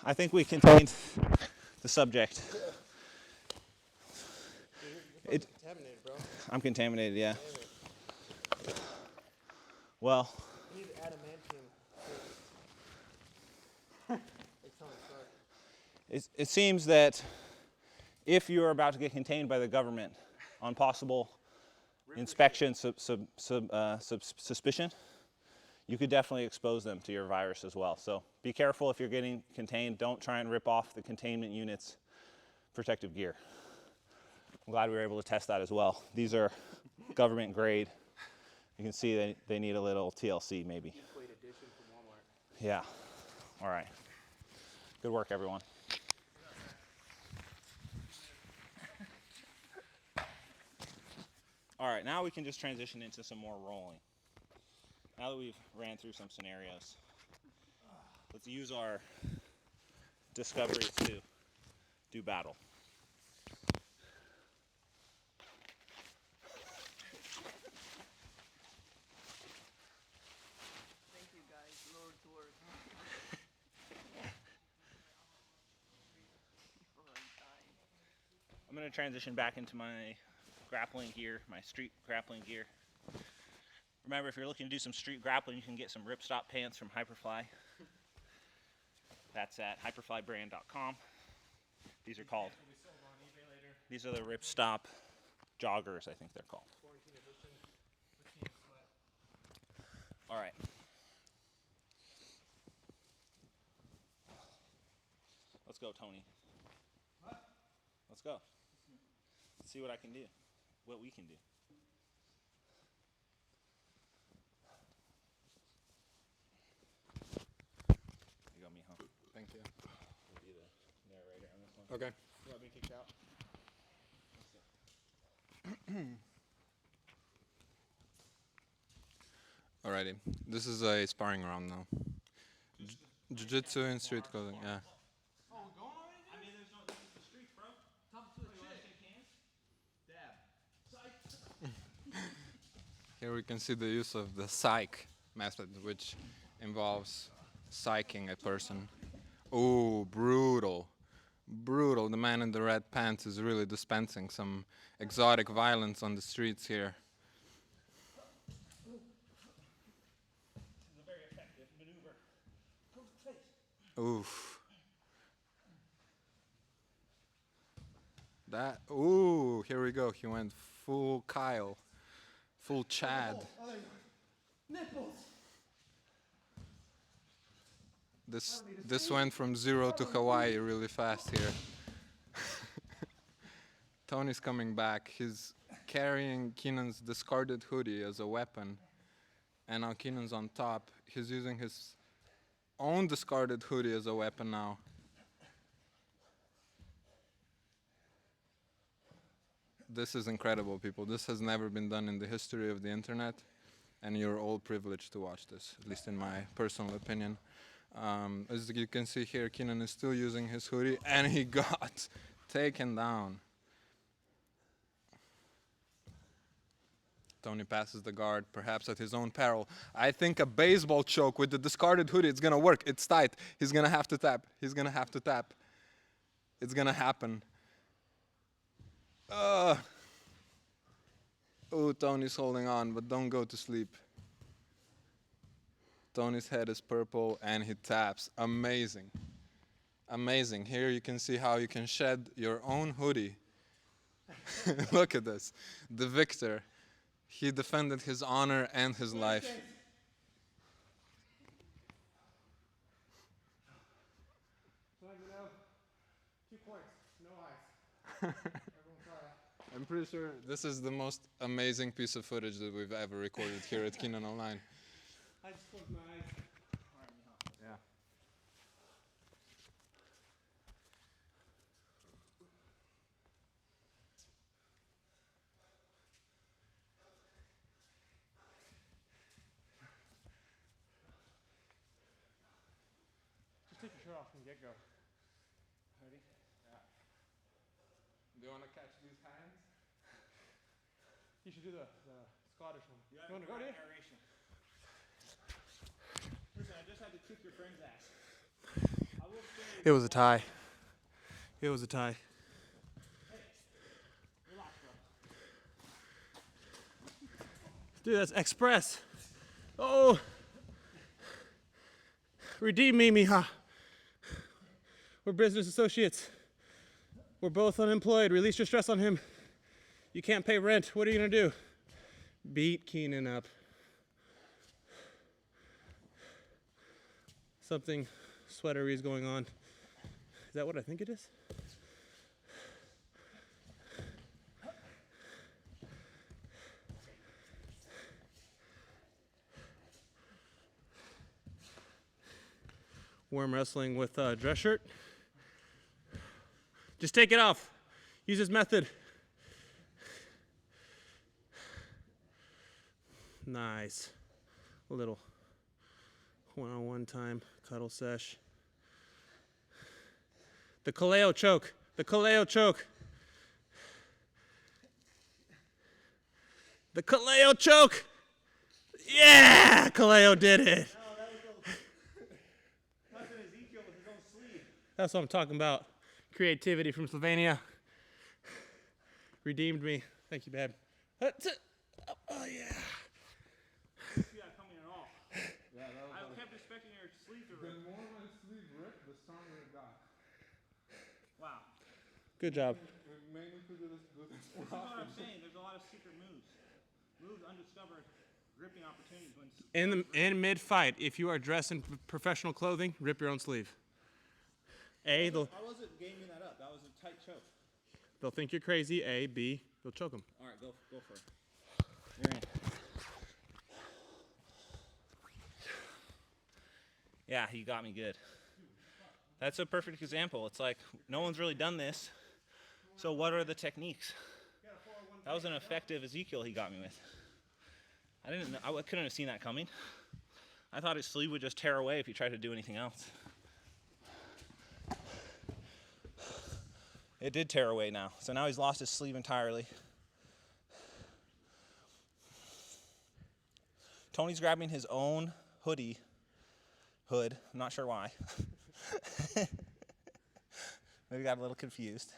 I think we contained the subject. You're contaminated, bro. I'm contaminated, yeah. Well, You need adamantium. It's on the start. it seems that if you are about to get contained by the government on possible inspection suspicion, you could definitely expose them to your virus as well. So be careful if you're getting contained. Don't try and rip off the containment unit's protective gear. I'm glad we were able to test that as well. These are government grade. You can see they need a little TLC maybe. Equate edition from Walmart. Yeah. All right. Good work, everyone. All right, now we can just transition into some more rolling. Now that we've ran through some scenarios, let's use our discoveries to do battle. going to transition back into my grappling gear, my street grappling gear. Remember, if you're looking to do some street grappling, you can get some ripstop pants from Hyperfly. That's at hyperflybrand.com. These are called. Will be sold on eBay later. These are the ripstop joggers, I think they're called. Quarantine edition with Team Sweat. All right. Let's go, Tony. What? Let's go. Let's see what I can do. What we can do. You got me, huh? Thank you. We'll be the narrator on this one. Okay. You want me kicked out? Alrighty. This is a sparring round now. Jiu-jitsu and street clothing, yeah. Oh, we're going already? I mean, there's no, this is the street, bro. Top to the You want to chick. shake hands? Dab. Here we can see the use of the psych method, which involves psyching a person. Ooh, brutal. Brutal. The man in the red pants is really dispensing some exotic violence on the streets here. This is a very effective maneuver. Close the face. Oof. That, ooh, here we go. He went full Kyle. Full Chad. Oh, nipples. This went from 0 to Hawaii really fast here. Tony's coming back. He's carrying Keenan's discarded hoodie as a weapon. And now Keenan's on top. He's using his own discarded hoodie as a weapon now. This is incredible, people. This has never been done in the history of the internet. And you're all privileged to watch this, at least in my personal opinion. As you can see here, Keenan is still using his hoodie, and he got taken down. Tony passes the guard, perhaps at his own peril. I think a baseball choke with the discarded hoodie, it's gonna work. It's tight. He's gonna have to tap. He's gonna have to tap. It's gonna happen. Oh, Tony's holding on, but don't go to sleep. Tony's head is purple and he taps. Amazing. Amazing. Here you can see how you can shed your own hoodie. Look at this. The victor. He defended his honor and his life. So let me know. 2 points. No eyes. Everyone try. I'm pretty sure this is the most amazing piece of footage that we've ever recorded here at Keenan Online. I just closed my eyes. Yeah. Just take your shirt off from the get-go. Ready? Yeah. Do you want to catch these hands? You should do the Scottish one. You want to go, dude? Narration. Listen, I just had to kick your friend's ass. I will say. It was a tie. It was a tie. Relax, bro. Dude, that's express. Oh. Redeem me, mija. We're business associates. We're both unemployed. Release your stress on him. You can't pay rent. What are you going to do? Beat Keenan up. Something sweatery is going on. Is that what I think it is? Worm wrestling with a dress shirt. Just take it off. Use this method. Nice. A little one-on-one time, cuddle sesh. The Kaleo choke. The Kaleo choke. The Kaleo choke. Yeah, Kaleo did it. That's an Ezekiel with his own sleeve. That's what I'm talking about. Creativity from Slovenia. Redeemed me. Thank you, babe. That's it. Oh, yeah. See that coming at all. Yeah, that was I kept expecting your sleeve to the rip. more my sleeve ripped, the stronger it got. Wow. Good job. It made me to do this This is what I'm saying. There's a lot of secret moves. Moves undiscovered. Gripping opportunities when In mid-fight, if you are dressed in professional clothing, rip your own sleeve. A, I wasn't gaming that up. That was a tight choke. they'll think you're crazy. A, B, they'll choke them. All right, go for it. You're in. Yeah, he got me good. That's a perfect example. It's like no one's really done this. So what are the techniques? That was an effective Ezekiel he got me with. I couldn't have seen that coming. I thought his sleeve would just tear away if he tried to do anything else. It did tear away now. So now he's lost his sleeve entirely. Tony's grabbing his own hood. I'm not sure why. Maybe got a little confused.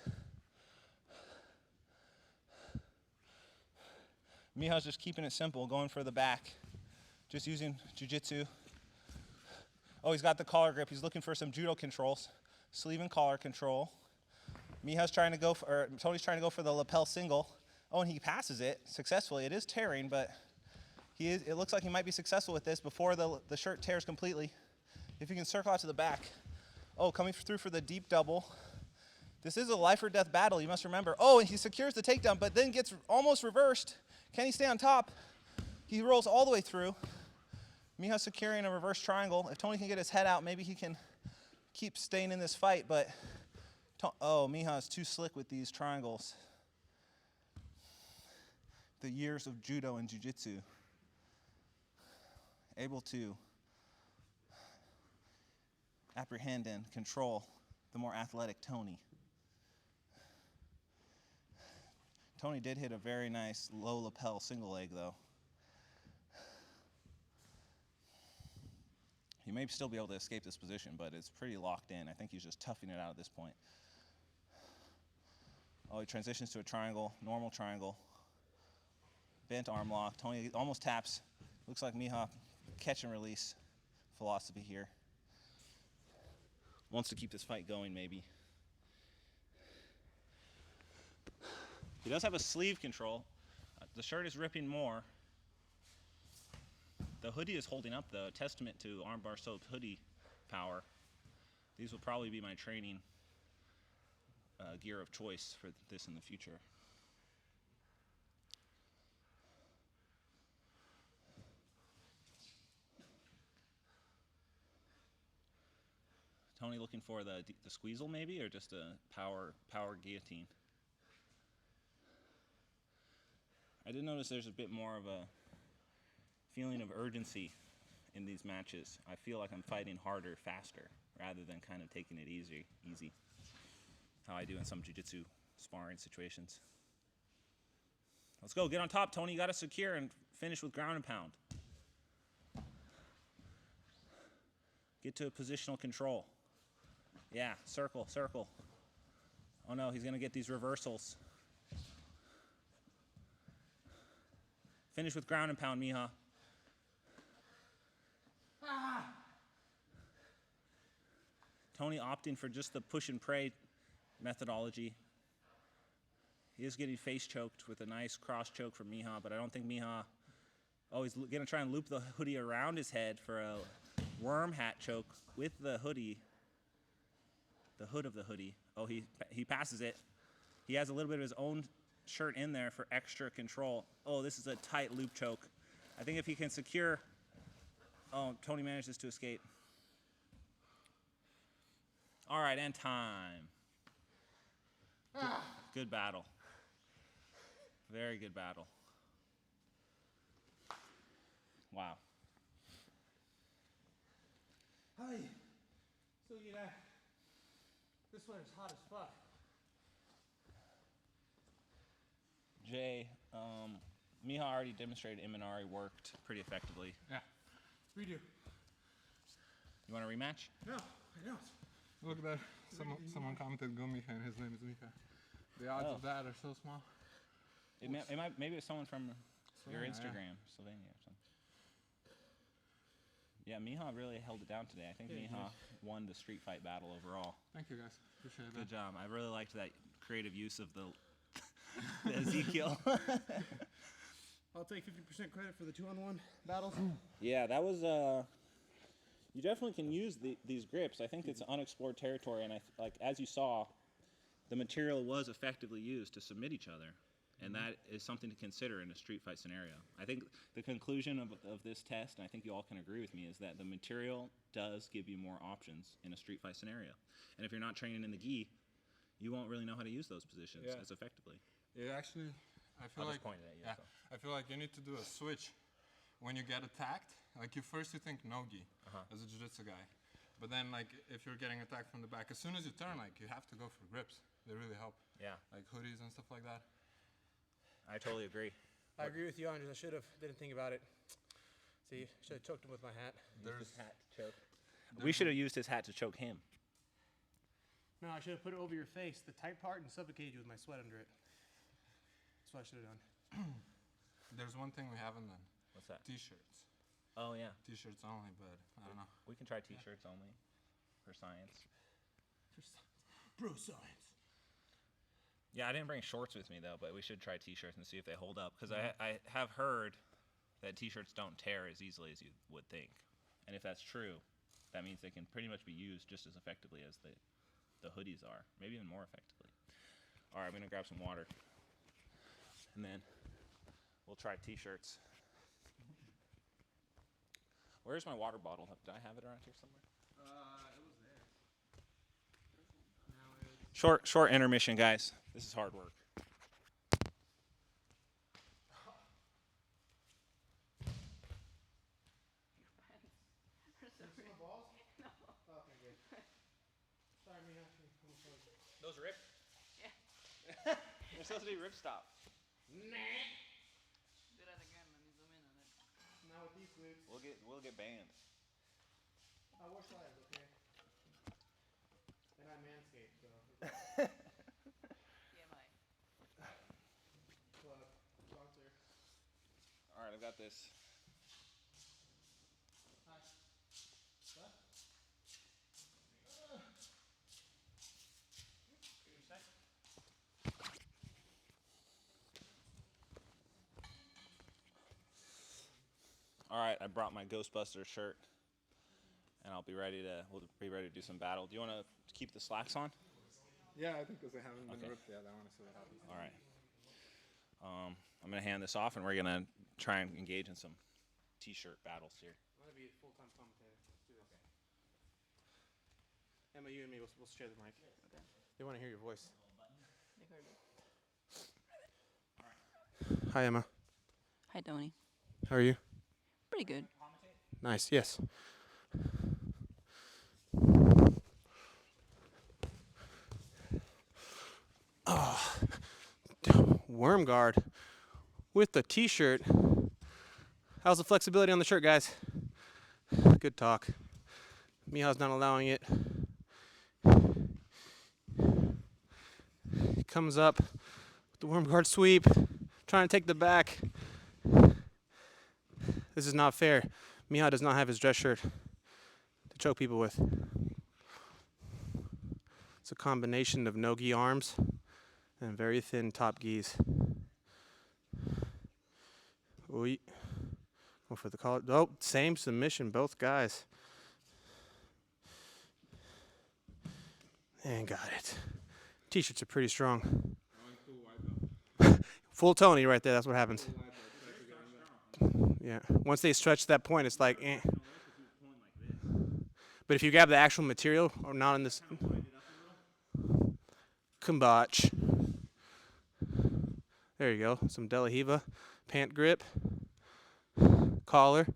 Miha's just keeping it simple, going for the back. Just using jiu-jitsu. Oh, he's got the collar grip. He's looking for some judo controls. Sleeve and collar control. Tony's trying to go for the lapel single. Oh, and he passes it successfully. It is tearing, but it looks like he might be successful with this before the shirt tears completely. If he can circle out to the back. Oh, coming through for the deep double. This is a life or death battle, you must remember. Oh, and he secures the takedown, but then gets almost reversed. Can he stay on top? He rolls all the way through. Miha's securing a reverse triangle. If Tony can get his head out, maybe he can keep staying in this fight, but Miha is too slick with these triangles. The years of judo and jiu-jitsu. Able to apprehend and control the more athletic Tony. Tony did hit a very nice low lapel single leg though. He may still be able to escape this position, but it's pretty locked in. I think he's just toughing it out at this point. Oh, he transitions to a triangle, normal triangle. Bent arm lock. Tony almost taps. Looks like Miha catch and release philosophy here. Wants to keep this fight going, maybe. He does have a sleeve control. The shirt is ripping more. The hoodie is holding up, though, a testament to armbar soap hoodie power. These will probably be my training gear of choice for this in the future. Tony looking for the squeezle maybe, or just a power guillotine. I did notice there's a bit more of a feeling of urgency in these matches. I feel like I'm fighting harder, faster, rather than kind of taking it easy. How I do in some jiu-jitsu sparring situations. Let's go, get on top, Tony. You got to secure and finish with ground and pound. Get to a positional control. Yeah, circle, circle. Oh no, he's gonna get these reversals. Finish with ground and pound, Miha. Tony opting for just the push and pray methodology. He is getting face choked with a nice cross choke from Miha, but I don't think Miha... Oh, he's gonna try and loop the hoodie around his head for a worm hat choke with the hoodie. The hood of the hoodie. Oh, he passes it. He has a little bit of his own shirt in there for extra control. Oh, this is a tight loop choke. I think if he can secure... Oh, Tony manages to escape. All right, and time. Good battle. Very good battle. Wow. Hi. So this sweater's hot as fuck. Jay, Miha already demonstrated Imanari worked pretty effectively. Yeah. Redo. You want a rematch? No, I don't. Look at that. Someone commented Gumi and his name is Mika. The odds of that are so small. Maybe it's someone from your Slovenia, Instagram, Slovenia or something. Yeah, Miha really held it down today. I think Miha won the street fight battle overall. Thank you, guys. Appreciate that. Good job. I really liked that creative use of the Ezekiel. I'll take 50% credit for the 2-on-1 battle. Yeah, that was. You definitely can use these grips. I think it's unexplored territory, and as you saw, the material was effectively used to submit each other, and that is something to consider in a street fight scenario. I think the conclusion of this test, and I think you all can agree with me, is that the material does give you more options in a street fight scenario. And if you're not training in the gi, you won't really know how to use those positions as effectively. Yeah, actually, I feel like pointed at you. So. I feel like you need to do a switch when you get attacked. Like you think no-gi as a jiu-jitsu guy, but then like if you're getting attacked from the back, as soon as you turn, like you have to go for grips. They really help. Yeah. Like hoodies and stuff like that. I totally agree. I agree with you, Andres. I didn't think about it. See, should have choked him with my hat. There's hat to choke. We should have used his hat to choke him. No, I should have put it over your face, the tight part, and suffocated you with my sweat under it. That's what I should have done. There's one thing we haven't done. What's that? T-shirts. Oh, yeah. T-shirts only, but I don't know. We can try T-shirts only for science. Bro science. Yeah, I didn't bring shorts with me, though, but we should try T-shirts and see if they hold up. Because I have heard that T-shirts don't tear as easily as you would think. And if that's true, that means they can pretty much be used just as effectively as the hoodies are. Maybe even more effectively. All right, I'm going to grab some water. And then we'll try T-shirts. Where's my water bottle? Did I have it around here somewhere? It was there. Now it's Short intermission, guys. This is hard work. Those rip? Yeah. They're supposed to be rip stop. Do that again. Let me zoom in on it. Now with these boots. We'll get banned. I wear slides, okay? And I manscape, so. TMI. Plug. Sponsor. All right, I've got this. Hi. What? All right, I brought my Ghostbusters shirt, and we'll be ready to do some battle. Do you want to keep the slacks on? Yeah, I think because they haven't been Okay. ripped yet, I want to see what happens. All right. I'm gonna hand this off, and we're gonna try and engage in some T-shirt battles here. I'm gonna be a full-time commentator. Let's do this. Emma, you and me, we'll share the mic. Okay. They want to hear your voice. They heard it. Hi, Emma. Hi, Tony. How are you? Pretty good. Nice. Yes. Oh, worm guard with the T-shirt. How's the flexibility on the shirt, guys? Good talk. Miha's not allowing it. He comes up with the worm guard sweep, trying to take the back. This is not fair. Miha does not have his dress shirt to choke people with. It's a combination of no-gi arms and very thin top gis. Oy. Go for the collar. Oh, same submission, both guys. And got it. T-shirts are pretty strong. Full Tony right there, that's what happens. Yeah. Once they stretch to that point, it's like, eh. But if you grab the actual material, or not in this, Kumbach. There you go. Some De La Hiva, pant grip, collar.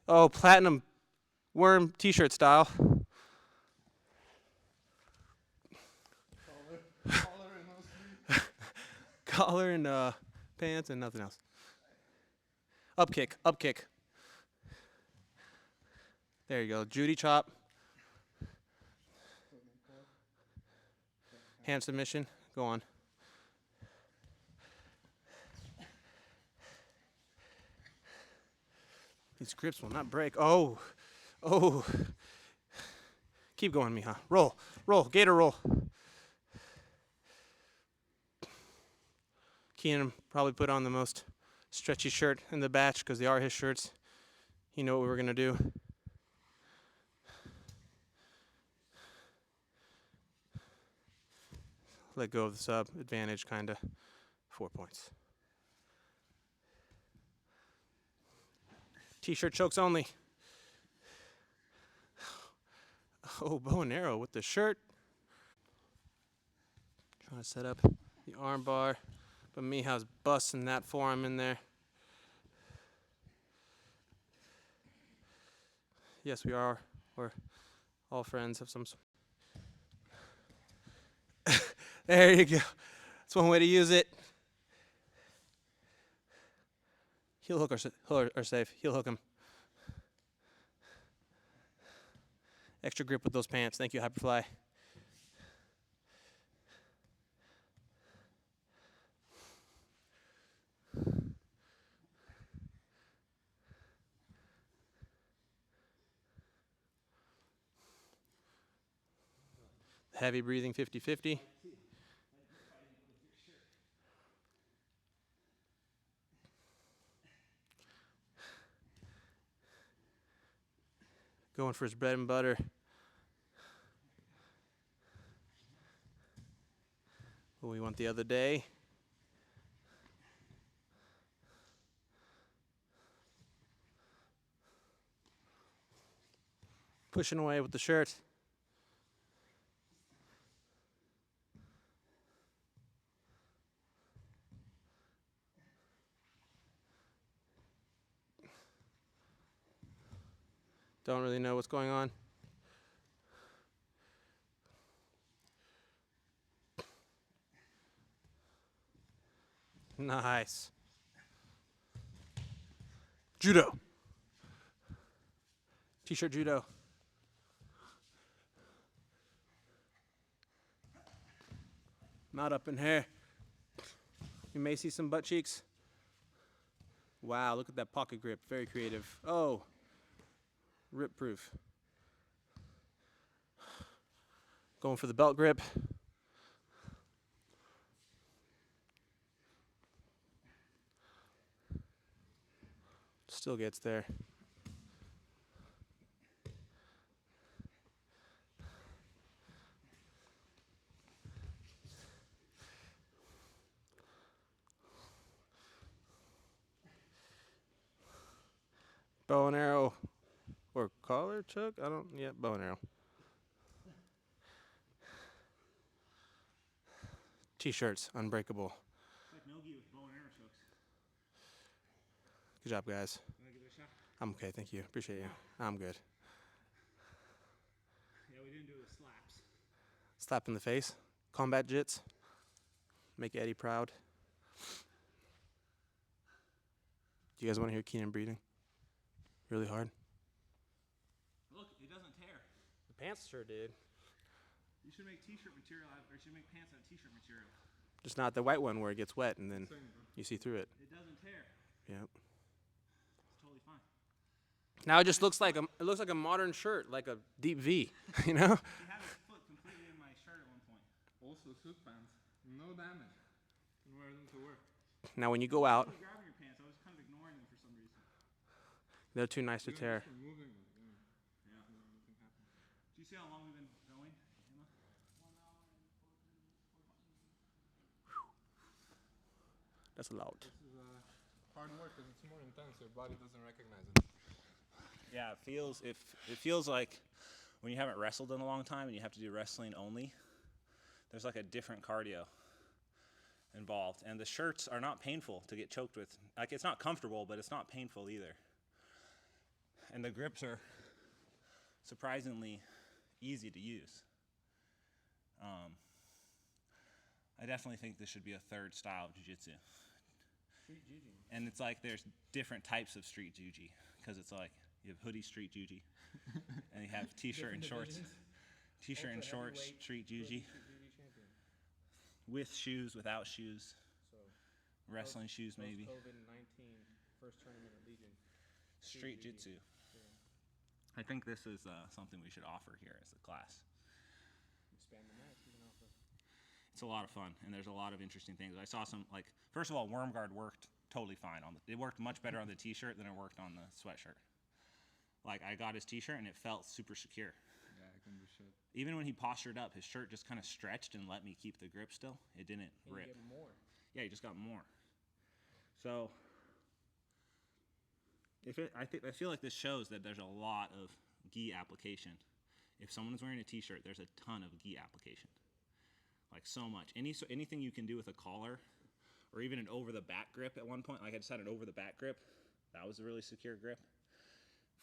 Oh, platinum worm T-shirt style. Collar and pants and nothing else. Up kick, up kick. There you go. Judy chop. Hand submission. Go on. These grips will not break. Oh. Oh. Keep going, Miha. Roll. Roll. Gator roll. Keenan probably put on the most stretchy shirt in the batch because they are his shirts. He knew what we were going to do. Let go of the sub. Advantage, kind of. 4 points. T-shirt chokes only. Oh, bow and arrow with the shirt. Trying to set up the arm bar, but Miha's busting that forearm in there. Yes, we are. We're all friends of some. There you go. That's one way to use it. Heel hook or safe. Heel hook him. Extra grip with those pants. Thank you, Hyperfly. Heavy breathing 50-50. Going for his bread and butter. What we want the other day. Pushing away with the shirt. Don't really know what's going on. Nice. Judo. T-shirt judo. Mount up in here. You may see some butt cheeks. Wow, look at that pocket grip. Very creative. Oh, rip proof. Going for the belt grip. Still gets there. Bow and arrow or collar choke? Bow and arrow. T-shirts, unbreakable. It's like no-gi with bow and arrow chokes. Good job, guys. You wanna give it a shot? I'm okay, thank you. Appreciate you. I'm good. Yeah, we didn't do it with slaps. Slap in the face. Combat jits. Make Eddie proud. Do you guys want to hear Keenan breathing? Really hard? Look, it doesn't tear. The pants sure did. You should make t-shirt material out, or you should make pants out of t-shirt material. Just not the white one where it gets wet and then you see through it. It doesn't tear. Yep. It's totally fine. Now it just looks like a modern shirt, like a deep V, you know? He had his foot completely in my shirt at one point. Also, suit pants, no damage. You wear them to work. Now when you go out, I was grabbing your pants. I was kind of ignoring them for some reason. they're too nice to tear. Moving them, Yeah. Do you see how long we've been going, Emma? 1 hour and 14. That's a lot. This is hard work because it's more intense. Your body doesn't recognize it. Yeah, it feels like when you haven't wrestled in a long time and you have to do wrestling only, there's like a different cardio involved. And the shirts are not painful to get choked with. Like, it's not comfortable, but it's not painful either. And the grips are surprisingly easy to use. I definitely think this should be a third style of jiu-jitsu. Street juju. And it's like there's different types of street juji, because it's like you have hoodie street juji, and you have t-shirt and shorts, t-shirt and shorts street juji, with shoes, without shoes, So, wrestling shoes maybe. COVID-19 first tournament at Legion. Street Jitsu. I think this is something we should offer here as a class. Expand the max we can offer. It's a lot of fun, and there's a lot of interesting things. I saw some, like, first of all, worm guard worked totally fine. It worked much better on the t-shirt than it worked on the sweatshirt. Like, I got his t-shirt, and it felt super secure. Yeah, I can do shit. Even when he postured up, his shirt just kind of stretched and let me keep the grip still. It didn't rip. You get more. Yeah, you just got more. So, I feel like this shows that there's a lot of gi application. If someone's wearing a t-shirt, there's a ton of gi application. Like, so much. Anything you can do with a collar, or even an over the back grip at one point. Like, I just had an over the back grip. That was a really secure grip.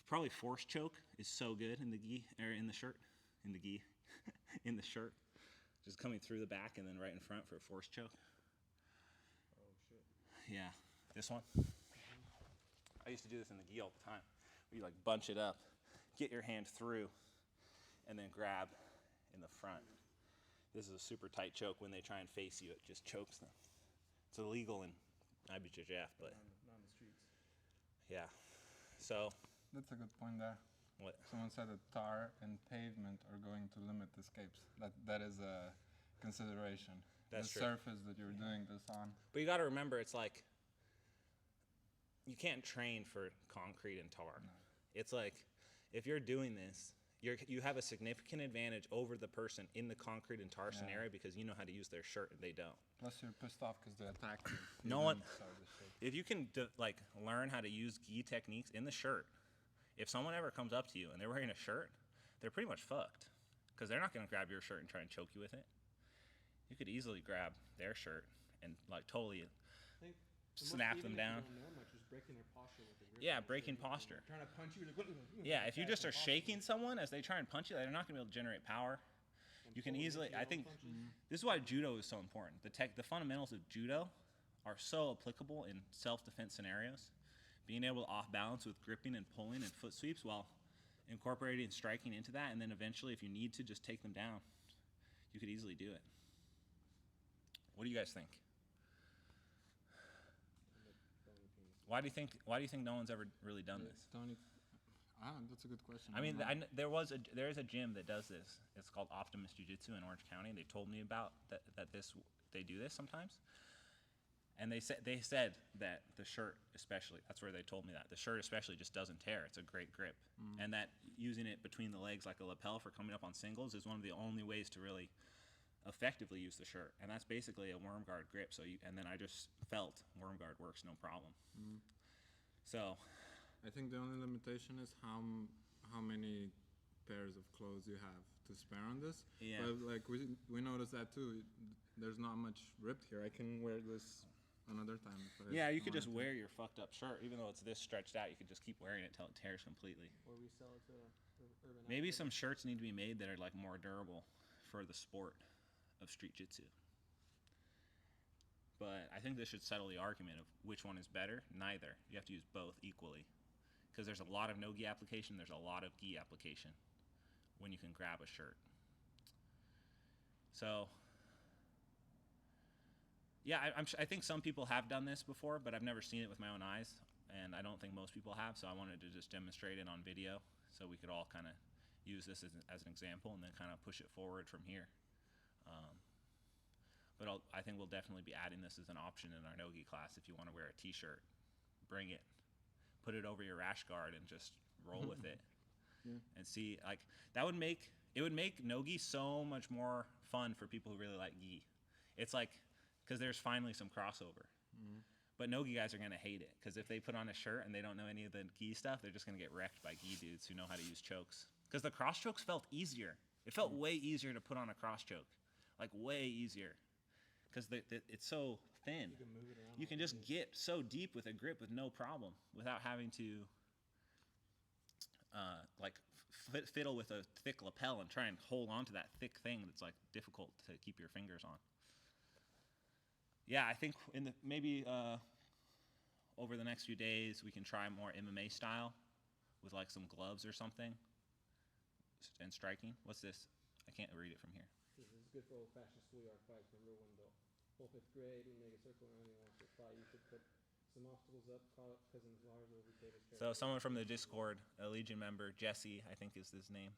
Probably force choke is so good in the gi, or in the shirt. In the gi. In the shirt. Just coming through the back and then right in front for a force choke. Oh shit. Yeah. This one. I used to do this in the gi all the time. Where you like bunch it up, get your hand through, and then grab in the front. This is a super tight choke. When they try and face you, it just chokes them. It's illegal in IBJJF, but Not on the streets. yeah. So, That's a good point there. what? Someone said that tar and pavement are going to limit escapes. That is a consideration. That's the true. surface that you're doing this on. But you got to remember, it's like you can't train for concrete and tar. No. It's like if you're doing this, you have a significant advantage over the person in the concrete and tar scenario because you know how to use their shirt and they don't. Plus, you're pissed off because they attacked you. No You one- didn't start the shit. If you can learn how to use gi techniques in the shirt, if someone ever comes up to you and they're wearing a shirt, they're pretty much fucked because they're not going to grab your shirt and try and choke you with it. You could easily grab their shirt and like totally, I think Snap even them if down. You don't know much, just breaking their posture with the grip. yeah, on the breaking shirt. posture. Trying to punch you. Yeah, if you just are Fast and shaking someone as they try and punch you, they're not going to be able to generate power. And You can pulling easily, into I your own think, punches. this is why judo is so important. The fundamentals of judo are so applicable in self-defense scenarios. Being able to off balance with gripping and pulling and foot sweeps while incorporating striking into that, and then eventually, if you need to, just take them down. You could easily do it. What do you guys think? Why do you think no one's ever really done this? That's a good question. I mean, don't know. there is a gym that does this. It's called Optimus Jiu-Jitsu in Orange County. They told me about that they do this sometimes. And they said that the shirt especially, that's where they told me that. The shirt especially just doesn't tear. It's a great grip. And that using it between the legs like a lapel for coming up on singles is one of the only ways to really effectively use the shirt. And that's basically a worm guard grip. And then I just felt worm guard works no problem. So, I think the only limitation is how many pairs of clothes you have to spare on this. Yeah. But like we noticed that too. There's not much ripped here. I can wear this another time. If I yeah, you could just wanted to. wear your fucked up shirt. Even though it's this stretched out, you could just keep wearing it till it tears completely. Or resell it to Urban Maybe Outfitters. some shirts need to be made that are like more durable for the sport of street jitsu. But I think this should settle the argument of which one is better. Neither. You have to use both equally. Because there's a lot of no-gi application, there's a lot of gi application when you can grab a shirt. So, yeah, I think some people have done this before, but I've never seen it with my own eyes, and I don't think most people have, so I wanted to just demonstrate it on video so we could all kind of use this as an example and then kind of push it forward from here. But I think we'll definitely be adding this as an option in our no-gi class. If you want to wear a t-shirt, bring it. Put it over your rash guard and just roll with it. And see, like, it would make no-gi so much more fun for people who really like gi. It's like, because there's finally some crossover. But no-gi guys are going to hate it, because if they put on a shirt and they don't know any of the gi stuff, they're just going to get wrecked by gi dudes who know how to use chokes. Because the cross chokes felt easier. It felt way easier to put on a cross choke. Like, way easier. Because it's so thin. You can move it around. You can just get so deep with a grip with no problem without having to fiddle with a thick lapel and try and hold on to that thick thing that's like difficult to keep your fingers on. Yeah, I think maybe over the next few days we can try more MMA style with like some gloves or something and striking. What's this? I can't read it from here. This is good for old-fashioned schoolyard fights. Remember when the whole fifth grade, we make a circle around you want to fight, you should put Some obstacles up, cousin Lars will be taking care So someone from the Discord, a Legion member, Jesse, I think is his name,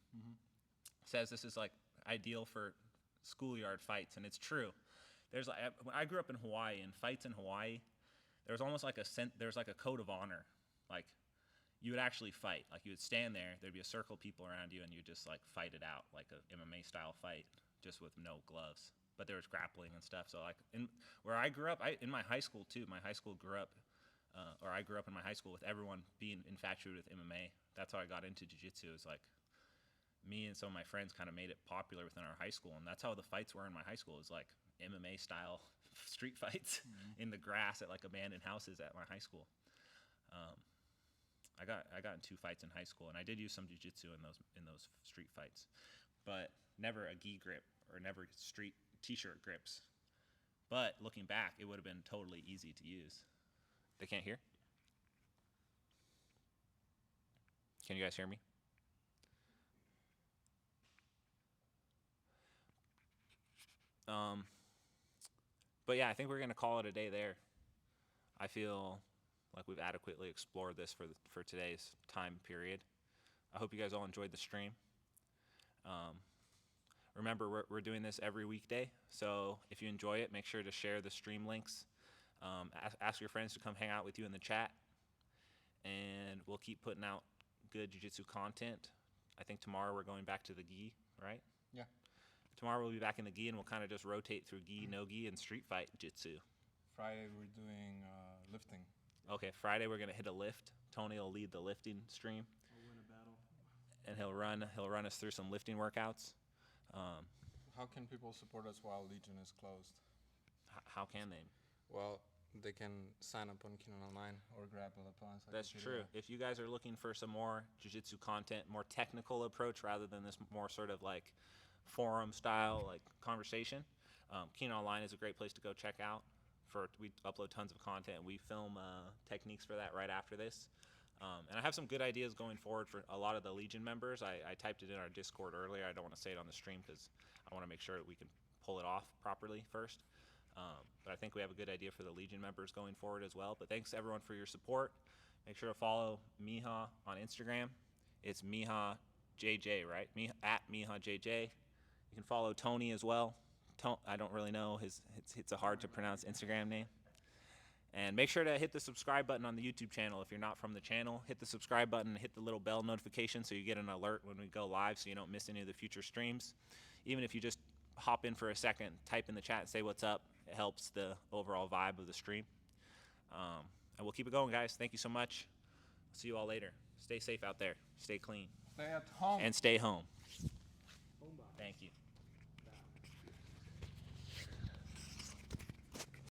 says this is like ideal for schoolyard fights, and it's true. There's like, when I grew up in Hawaii, and fights in Hawaii, there's almost like there's like a code of honor. Like you would actually fight. Like you would stand there, there'd be a circle of people around you, and you'd just like fight it out, like a MMA style fight, just with no gloves. But there was grappling and stuff. So like where I grew up, in my high school too. My high school grew up, I grew up in my high school with everyone being infatuated with MMA. That's how I got into jiu-jitsu. It's like me and some of my friends kind of made it popular within our high school, and that's how the fights were in my high school. It was like MMA style street fights in the grass at like abandoned houses at my high school. I got in 2 fights in high school, and I did use some jiu-jitsu in those street fights, but never a gi grip or never street t-shirt grips. But looking back, it would have been totally easy to use. They can't hear? Can you guys hear me? But yeah, I think we're going to call it a day there. I feel like we've adequately explored this for today's time period. I hope you guys all enjoyed the stream. Remember, we're doing this every weekday, so if you enjoy it, make sure to share the stream links. Ask your friends to come hang out with you in the chat, and we'll keep putting out good jiu-jitsu content. I think tomorrow we're going back to the gi, right? Yeah. Tomorrow we'll be back in the gi, and we'll kind of just rotate through gi, no gi, and street fight jitsu. Friday we're doing lifting. Okay, Friday we're gonna hit a lift. Tony will lead the lifting stream. We'll win a battle. And he'll run us through some lifting workouts. How can people support us while Legion is closed? How can they? Well, they can sign up on Keenan Online or grapple upon. That's true. If you guys are looking for some more jiu-jitsu content, more technical approach rather than this more sort of like forum style like conversation, Keenan Online is a great place to go check out. We upload tons of content. We film techniques for that right after this. And I have some good ideas going forward for a lot of the Legion members. I typed it in our Discord earlier. I don't want to say it on the stream because I want to make sure that we can pull it off properly first. But I think we have a good idea for the Legion members going forward as well. But thanks everyone for your support. Make sure to follow Miha on Instagram. It's Miha JJ, right? At Miha JJ. You can follow Tony as well. I don't really know it's a hard to pronounce Instagram name. And make sure to hit the subscribe button on the YouTube channel if you're not from the channel. Hit the subscribe button, hit the little bell notification so you get an alert when we go live so you don't miss any of the future streams. Even if you just hop in for a second, type in the chat, say what's up. It helps the overall vibe of the stream. And we'll keep it going, guys. Thank you so much. See you all later. Stay safe out there. Stay clean. Stay at home. And stay home.